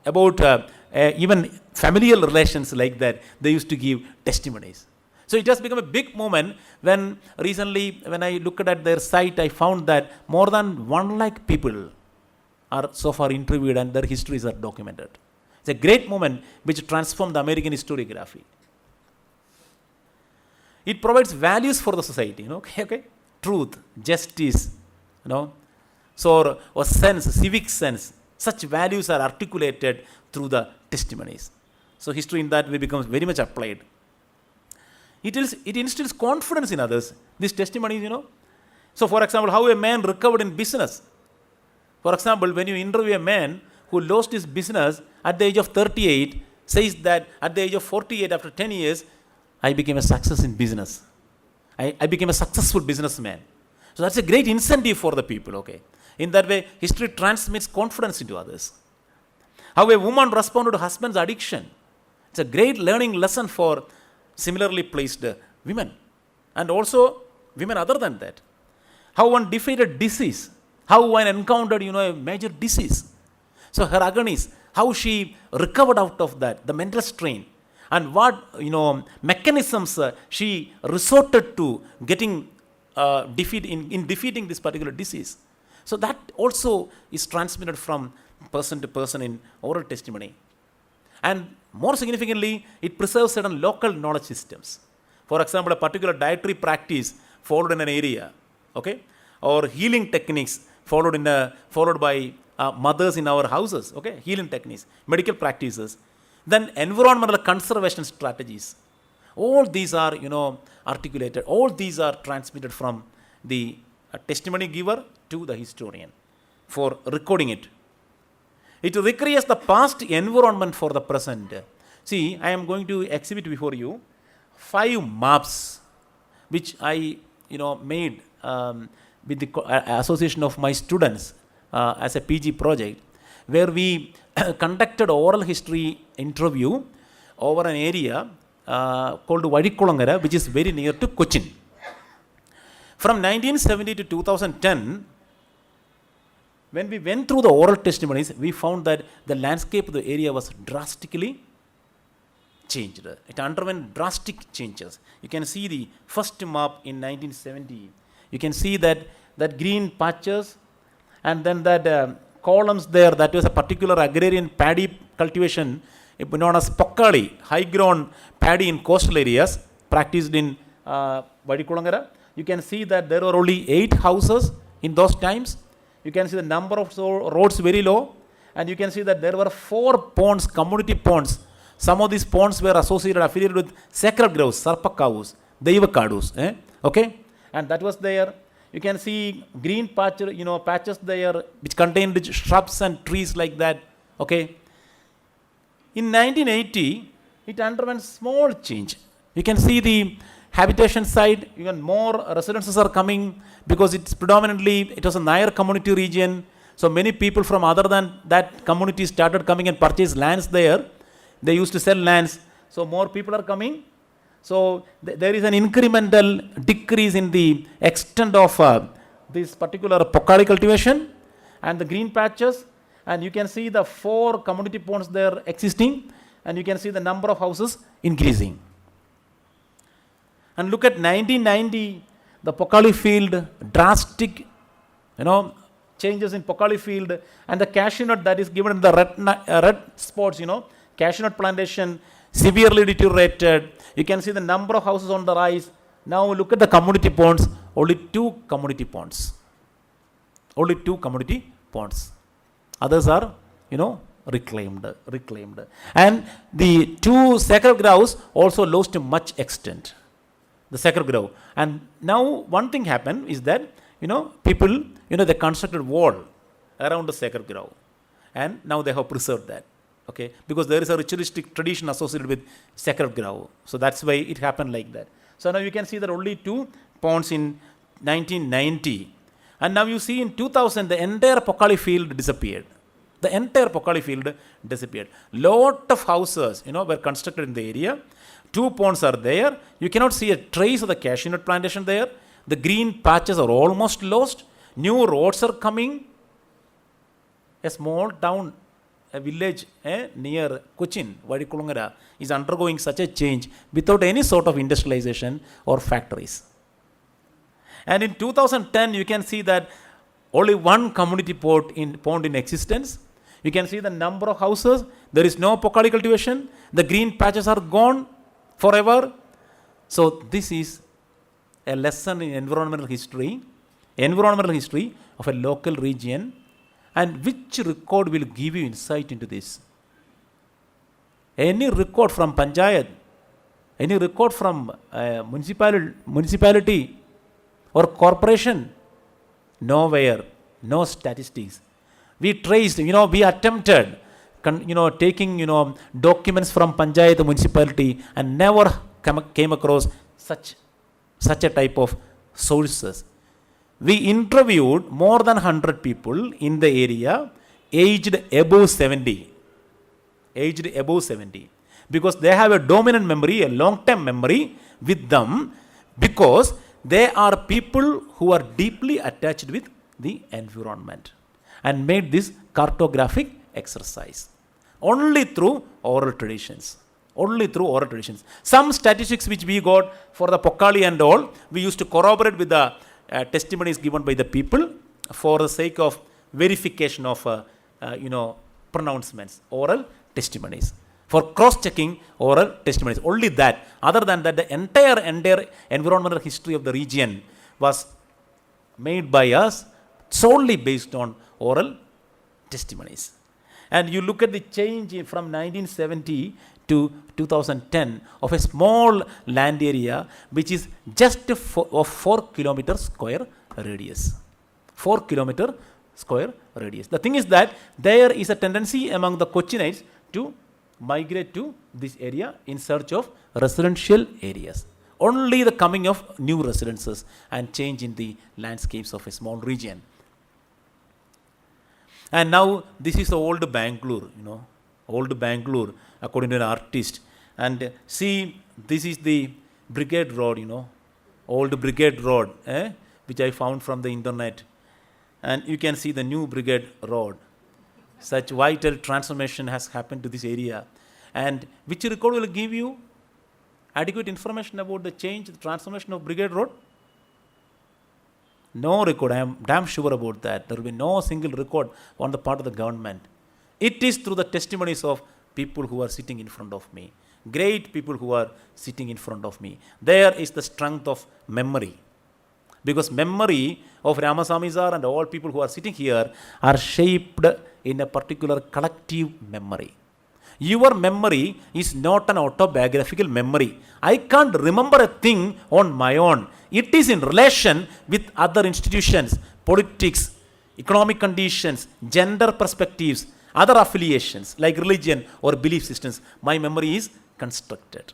about even familial relations like that. They used to give testimonies. So it has become a big moment when recently, when I looked at their site, I found that more than 1 lakh people are so far interviewed and their histories are documented. It's a great moment which transformed the American historiography. It provides values for the society, okay? Truth, justice, so or sense, civic sense. Such values are articulated through the testimonies. So history in that way becomes very much applied. It instills confidence in others. These testimonies, So for example, how a man recovered in business. For example, when you interview a man who lost his business at the age of 38, says that at the age of 48, after 10 years, I became a success in business. I became a successful businessman. So that's a great incentive for the people, okay. In that way, history transmits confidence into others. How a woman responded to husband's addiction. It's a great learning lesson for similarly placed women. And also women other than that. How one defeated disease. How one encountered, a major disease. So her agonies, how she recovered out of that, the mental strain. And what, mechanisms she resorted to getting in defeating this particular disease. So that also is transmitted from person to person in oral testimony. And more significantly, it preserves certain local knowledge systems. For example, a particular dietary practice followed in an area, okay, or healing techniques followed by mothers in our houses, okay, healing techniques, medical practices, then environmental conservation strategies. All these are, articulated. All these are transmitted from the testimony giver to the historian for recording it. It recreates the past environment for the present. See, I am going to exhibit before you 5 maps which I, made with the association of my students as a PG project, where we conducted oral history interview over an area called Vadikulangara, which is very near to Cochin. From 1970 to 2010, when we went through the oral testimonies, we found that the landscape of the area was drastically changed. It underwent drastic changes. You can see the first map in 1970. You can see that green patches and then that columns there, that was a particular agrarian paddy cultivation known as Pokkali, high-grown paddy in coastal areas practiced in Vadikulangara. You can see that there were only 8 houses in those times. You can see the number of roads very low, and you can see that there were 4 ponds, community ponds. Some of these ponds were affiliated with sacred groves, Sarpakavus, Deivakadus, okay? And that was there. You can see green patches there which contained shrubs and trees like that, okay? In 1980, it underwent small change. You can see the habitation side, even more residences are coming because it was a Nair community region. So many people from other than that community started coming and purchased lands there. They used to sell lands. So more people are coming. So there is an incremental decrease in the extent of this particular Pokkali cultivation and the green patches. And you can see the 4 community ponds there existing. And you can see the number of houses increasing. And look at 1990, the Pokkali field, drastic, changes in Pokkali field, and the cashew nut that is given in the red spots, cashew nut plantation severely deteriorated. You can see the number of houses on the rise. Now look at the community ponds, only 2 community ponds. Only 2 community ponds. Others are, reclaimed. And the 2 sacred groves also lost to much extent. The sacred grove. And now one thing happened is that, people, they constructed wall around the sacred grove. And now they have preserved that. Okay, because there is a ritualistic tradition associated with sacred grove. So that's why it happened like that. So now you can see that only 2 ponds in 1990. And now you see in 2000, the entire Pokkali field disappeared. The entire Pokkali field disappeared. Lot of houses, were constructed in the area. 2 ponds are there. You cannot see a trace of the cashew nut plantation there. The green patches are almost lost. New roads are coming. A small town, a village near Cochin, Vadikulangara, is undergoing such a change without any sort of industrialization or factories. And in 2010, you can see that only 1 community pond in existence. You can see the number of houses. There is no Pokkali cultivation. The green patches are gone forever. So this is a lesson in environmental history of a local region. And which record will give you insight into this? Any record from Panchayat, any record from municipality or corporation? Nowhere, no statistics. We traced, we attempted, taking, documents from Panchayat municipality and never came across such a type of sources. we interviewed more than 100 people in the area aged above 70. Aged above 70. Because they have a dominant memory, a long-term memory with them, because they are people who are deeply attached with the environment and made this cartographic exercise only through oral traditions. Only through oral traditions. Some statistics which we got for the Pokali and all, we used to corroborate with the testimonies given by the people for the sake of verification of pronouncements, oral testimonies. For cross-checking oral testimonies. Only that. Other than that, the entire environmental history of the region was made by us solely based on oral testimonies. And you look at the change from 1970 to 2010 of a small land area which is just of 4 kilometer square radius. 4 kilometer square radius. The thing is that there is a tendency among the Kochinites to migrate to this area in search of residential areas. Only the coming of new residences and change in the landscapes of a small region. And now this is the old Bengaluru, old Bengaluru according to an artist. And see, this is the Brigade Road, old Brigade Road, which I found from the internet. And you can see the new Brigade Road. Such vital transformation has happened to this area. And which record will give you adequate information about the change, the transformation of Brigade Road? No record. I am damn sure about that. There will be no single record on the part of the government. It is through the testimonies of people who are sitting in front of me. Great people who are sitting in front of me. There is the strength of memory. Because memory of Ramasamy sir and all people who are sitting here are shaped in a particular collective memory. Your memory is not an autobiographical memory. I can't remember a thing on my own. It is in relation with other institutions, politics, economic conditions, gender perspectives, other affiliations like religion or belief systems. My memory is constructed.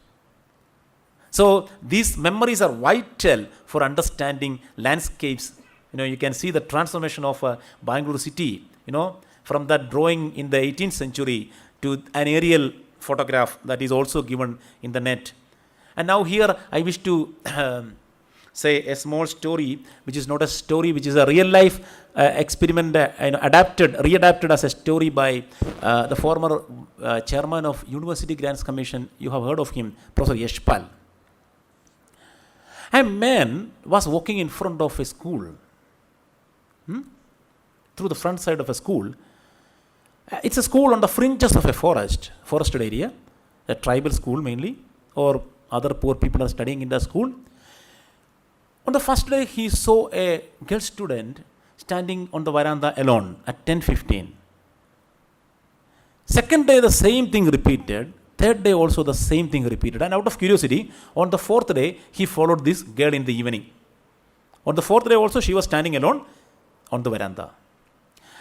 So these memories are vital for understanding landscapes. You can see the transformation of Bengaluru city, from that drawing in the 18th century to an aerial photograph that is also given in the net. And now here I wish to say a small story, which is not a story, which is a real life experiment, readapted as a story by the former chairman of University Grants Commission. You have heard of him, Professor Yashpal. A man was walking in front of a school, through the front side of a school. It's a school on the fringes of a forested area, a tribal school mainly, or other poor people are studying in the school. On the first day, he saw a girl student standing on the veranda alone at 10:15. Second day, the same thing repeated. Third day also the same thing repeated. And out of curiosity, on the fourth day, he followed this girl in the evening. On the fourth day also, she was standing alone on the veranda.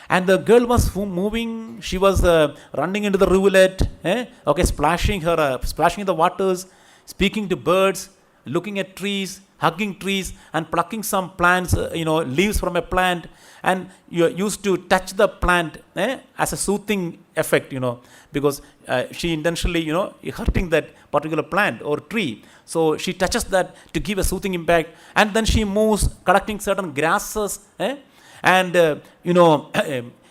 And the girl was moving. She was running into the rivulet, splashing in the waters, speaking to birds, looking at trees, hugging trees, and plucking some plants, leaves from a plant. And you used to touch the plant as a soothing effect, because she intentionally, hurting that particular plant or tree. So she touches that to give a soothing impact. And then she moves, collecting certain grasses, and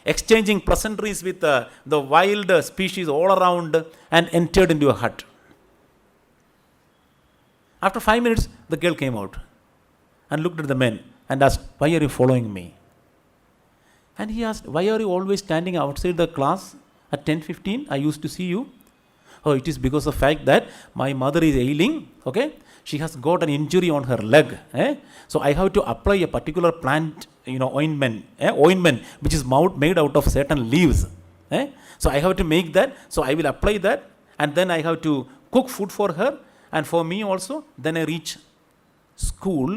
exchanging pleasantries with the wild species all around, and entered into a hut. After 5 minutes, the girl came out and looked at the men and asked, "Why are you following me?" And he asked, "Why are you always standing outside the class at 10:15? I used to see you." "Oh, it is because of the fact that my mother is ailing, she has got an injury on her leg, so I have to apply a particular plant, ointment which is made out of certain leaves, so I have to make that, so I will apply that, and then I have to cook food for her and for me also. Then I reach school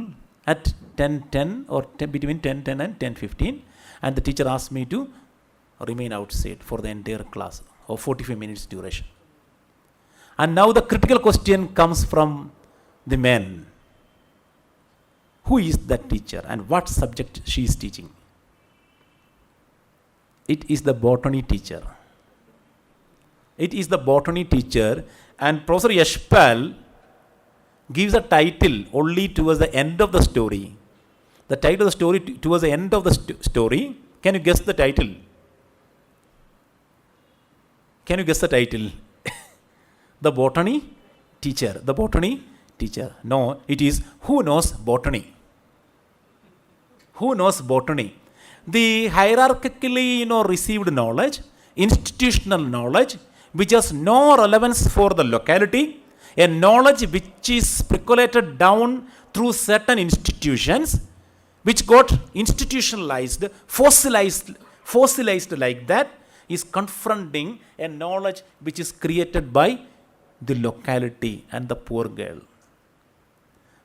at 10:10 or between 10:10 and 10:15, and the teacher asked me to remain outside for the entire class of 45 minutes duration." And now the critical question comes from the men. Who is that teacher and what subject she is teaching? It is the botany teacher. It is the botany teacher, and Professor Yashpal gives a title only towards the end of the story. The title of the story towards the end of the story. Can you guess the title? Can you guess the title? The botany teacher. The botany teacher. No, it is Who Knows Botany. Who knows botany? The hierarchically, received knowledge, institutional knowledge, which has no relevance for the locality, a knowledge which is percolated down through certain institutions, which got institutionalized, fossilized like that, is confronting a knowledge which is created by the locality and the poor girl.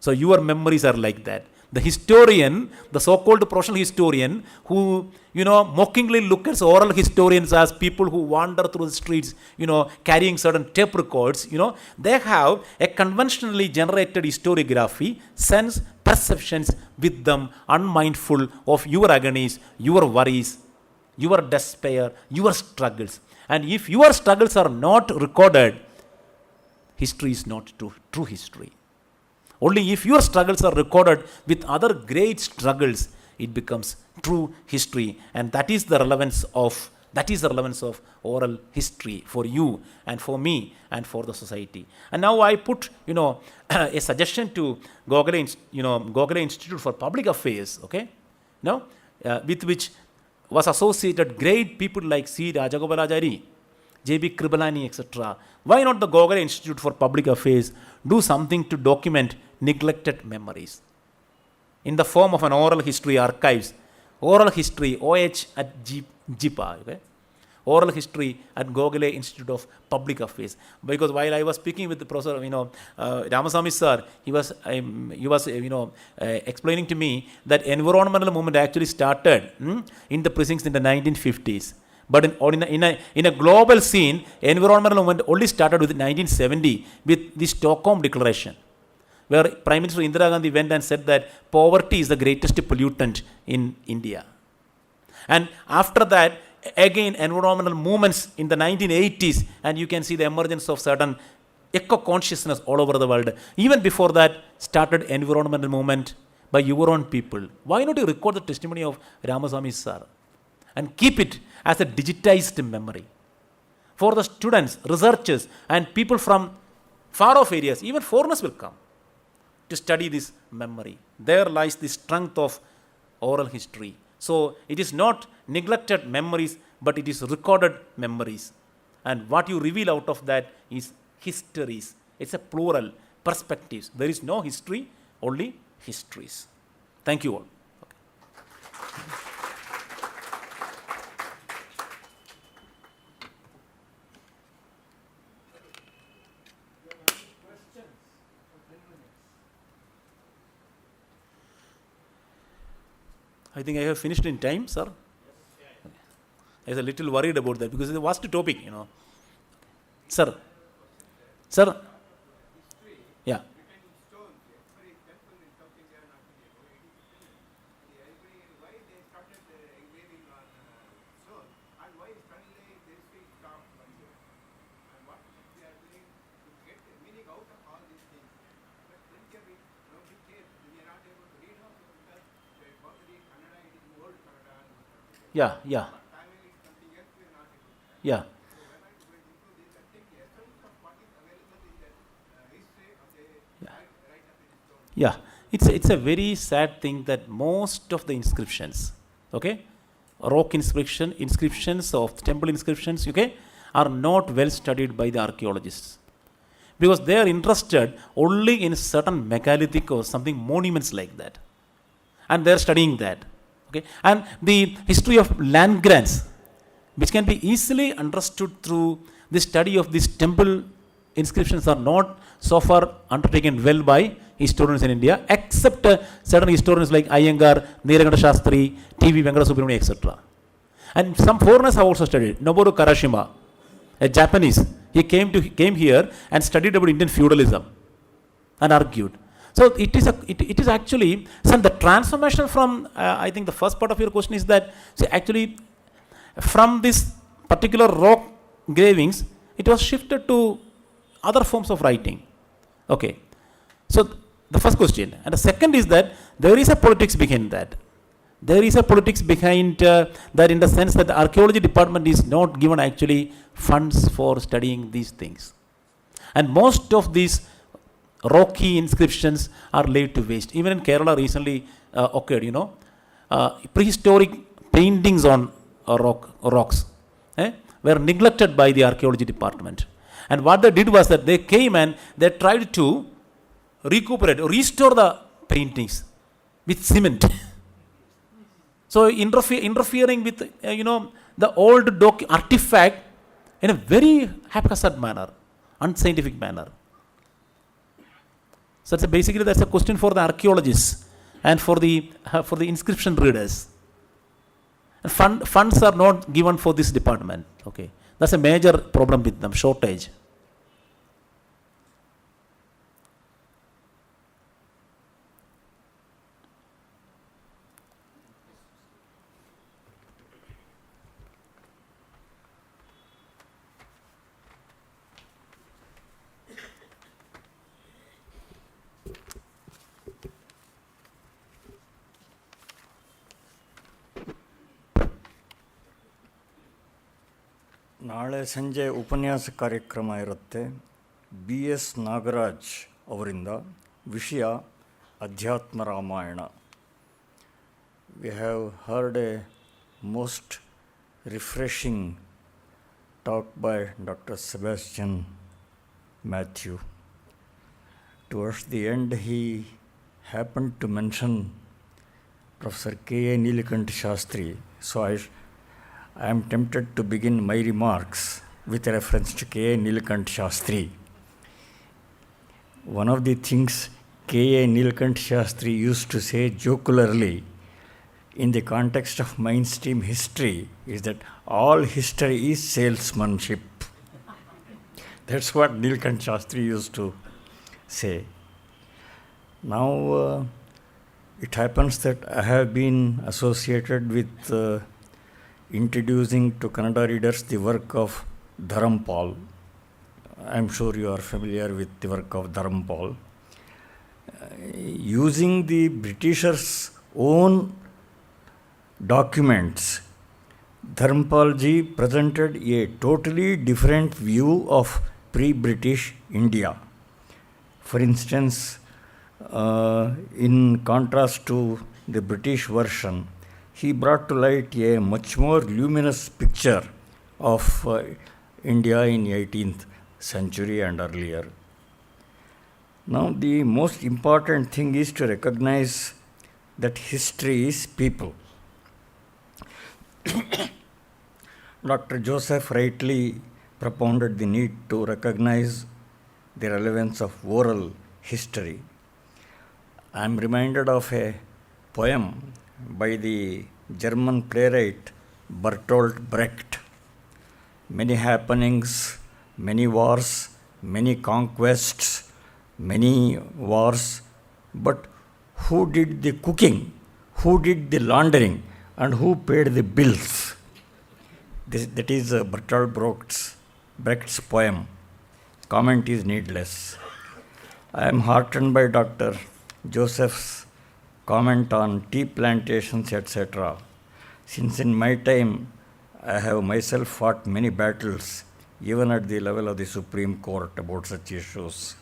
So your memories are like that. The historian, the so-called professional historian, who, mockingly look at oral historians as people who wander through the streets, carrying certain tape records, they have a conventionally generated historiography, sense, perceptions with them, unmindful of your agonies, your worries, your despair, your struggles. And if your struggles are not recorded, history is not true history. Only if your struggles are recorded with other great struggles, it becomes true history. And that is the relevance of oral history for you and for me and for the society. And now I put, a suggestion to Gokhale Institute for Public Affairs, okay? With which was associated great people like C. Rajagopalachari, J.B. Kribalani, etc. Why not the Gokhale Institute for Public Affairs do something to document neglected memories in the form of an oral history archives, oral history, OH at GIPA, okay? Oral history at Gokhale Institute of Public Affairs. Because while I was speaking with the professor, Ramasamy sir, he was explaining to me that environmental movement actually started in the precincts in the 1950s. But in a global scene, environmental movement only started with 1970 with the Stockholm Declaration, where Prime Minister Indira Gandhi went and said that poverty is the greatest pollutant in India. And after that, again, environmental movements in the 1980s, and you can see the emergence of certain eco-consciousness all over the world. Even before that, started environmental movement by your own people. Why not you record the testimony of Ramasamy sir and keep it as a digitized memory for the students, researchers, and people from far-off areas? Even foreigners will come to study this memory. There lies the strength of oral history. So it is not neglected memories, but it is recorded memories. And what you reveal out of that is histories. It's a plural, perspectives. There is no history, only histories. Thank you all. Okay. I think I have finished in time, sir. Yes. I was a little worried about that because it's a vast topic, Sir. Sir. Yeah. Yeah. Yeah. Yeah. It's a very sad thing that most of the inscriptions, okay, rock inscriptions of temple inscriptions, okay, are not well studied by the archaeologists, because they are interested only in certain megalithic or something monuments like that, and they are studying that. Okay, and the history of land grants, which can be easily understood through the study of these temple inscriptions, are not so far undertaken well by historians in India, except certain historians like Iyengar, Niraganda Shastri, T.V. Venkata Subramanian, etc. And some foreigners have also studied. Noboru Karashima, a Japanese, he came here and studied about Indian feudalism and argued. So it is actually, so the transformation from, I think the first part of your question is that, see, actually from this particular rock engravings, it was shifted to other forms of writing. Okay. So the first question. And the second is that there is a politics behind that. There is a politics behind that, in the sense that the archaeology department is not given actually funds for studying these things. And most of these rocky inscriptions are laid to waste. Even in Kerala recently occurred, prehistoric paintings on rocks were neglected by the archaeology department. And what they did was that they came and they tried to restore the paintings with cement. So interfering with the old artifact in a very haphazard manner, unscientific manner. So basically that's a question for the archaeologists and for the inscription readers. Funds are not given for this department. Okay, that's a major problem with them, shortage. ನಾಳೆ ಸಂಜೆ ಉಪನ್ಯಾಸ ಕಾರ್ಯಕ್ರಮ ಇರುತ್ತೆ. BS Nagaraj ಅವರಿಂದ. ವಿಷಯ ಅಧ್ಯಾತ್ಮ Ramayana. We have heard a most refreshing talk by Dr. Sebastian Matthew. Towards the end, he happened to mention Professor K.A. Neelakanta Shastri. So I am tempted to begin my remarks with a reference to K.A. Neelakanta Shastri. One of the things K.A. Neelakanta Shastri used to say jocularly in the context of mainstream history is that all history is salesmanship. That's what Neelakanta Shastri used to say. Now, it happens that I have been associated with introducing to Kannada readers the work of Dharampal. I am sure you are familiar with the work of Dharampal. Using the Britishers' own documents, Dharampal ji presented a totally different view of pre-British India. For instance, in contrast to the British version, he brought to light a much more luminous picture of India in 18th century and earlier. Now, the most important thing is to recognize that history is people. Dr. Joseph rightly propounded the need to recognize the relevance of oral history. I am reminded of a poem by the German playwright Bertolt Brecht. Many happenings, many wars, many conquests, many wars, but who did the cooking, who did the laundering, and who paid the bills? That is Bertolt Brecht's poem. Comment is needless. I am heartened by Dr. Joseph's comment on tea plantations, etc. Since in my time, I have myself fought many battles, even at the level of the Supreme Court, about such issues.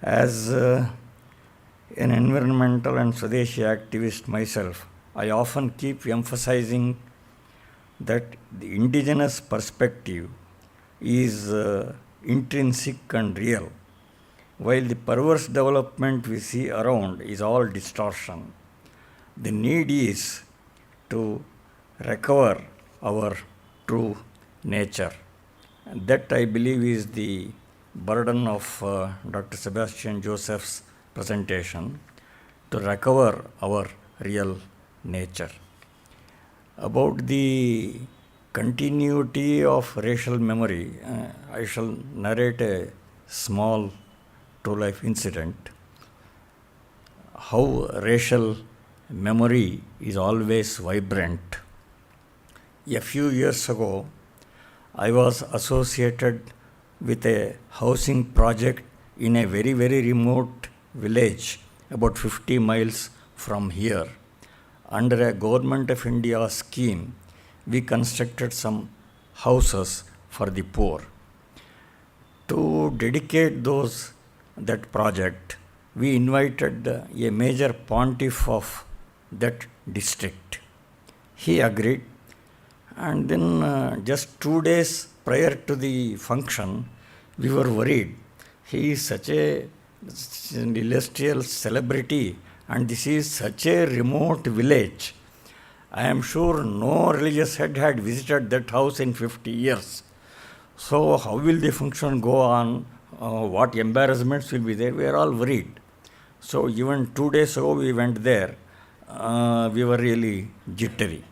As an environmental and Swadeshi activist myself, I often keep emphasizing that the indigenous perspective is intrinsic and real, while the perverse development we see around is all distortion. The need is to recover our true nature. And that, I believe, is the burden of Dr. Sebastian Joseph's presentation, to recover our real nature. About the continuity of racial memory, I shall narrate a small true life incident. how racial memory is always vibrant. A few years ago, I was associated with a housing project in a very, very remote village about 50 miles from here. Under a Government of India scheme, we constructed some houses for the poor. To dedicate that project, we invited a major pontiff of that district. He agreed, and then just 2 days prior to the function, we were worried. He is such an illustrious celebrity, and this is such a remote village. I am sure no religious head had visited that house in 50 years. So how will the function go on? What embarrassments will be there? We are all worried. So even 2 days ago we went there. We were really jittery.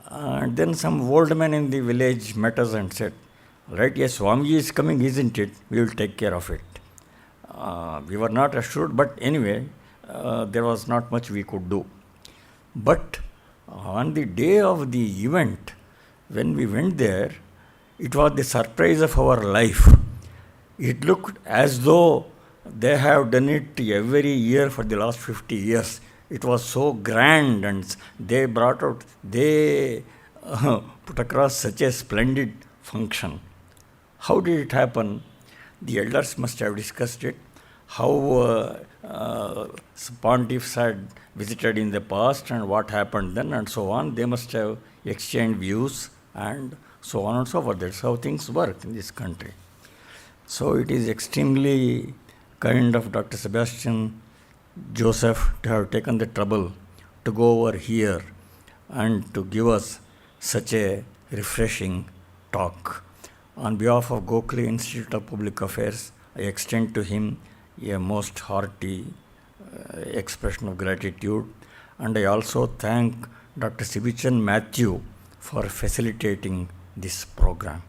And then some old man in the village met us and said, right, yes, Swamiji is coming, isn't it? We will take care of it. We were not assured, but anyway, there was not much we could do. But on the day of the event, when we went there, it was the surprise of our life. It looked as though they have done it every year for the last 50 years. It was so grand, and they put across such a splendid function. How did it happen? The elders must have discussed it. How pontiffs had visited in the past and what happened then and so on. They must have exchanged views and so on and so forth. That's how things work in this country. So it is extremely kind of Dr. Sebastian Joseph to have taken the trouble to go over here and to give us such a refreshing talk. On behalf of Gokhale Institute of Public Affairs, I extend to him a most hearty expression of gratitude, and I also thank Dr. Sibichan Matthew for facilitating this program.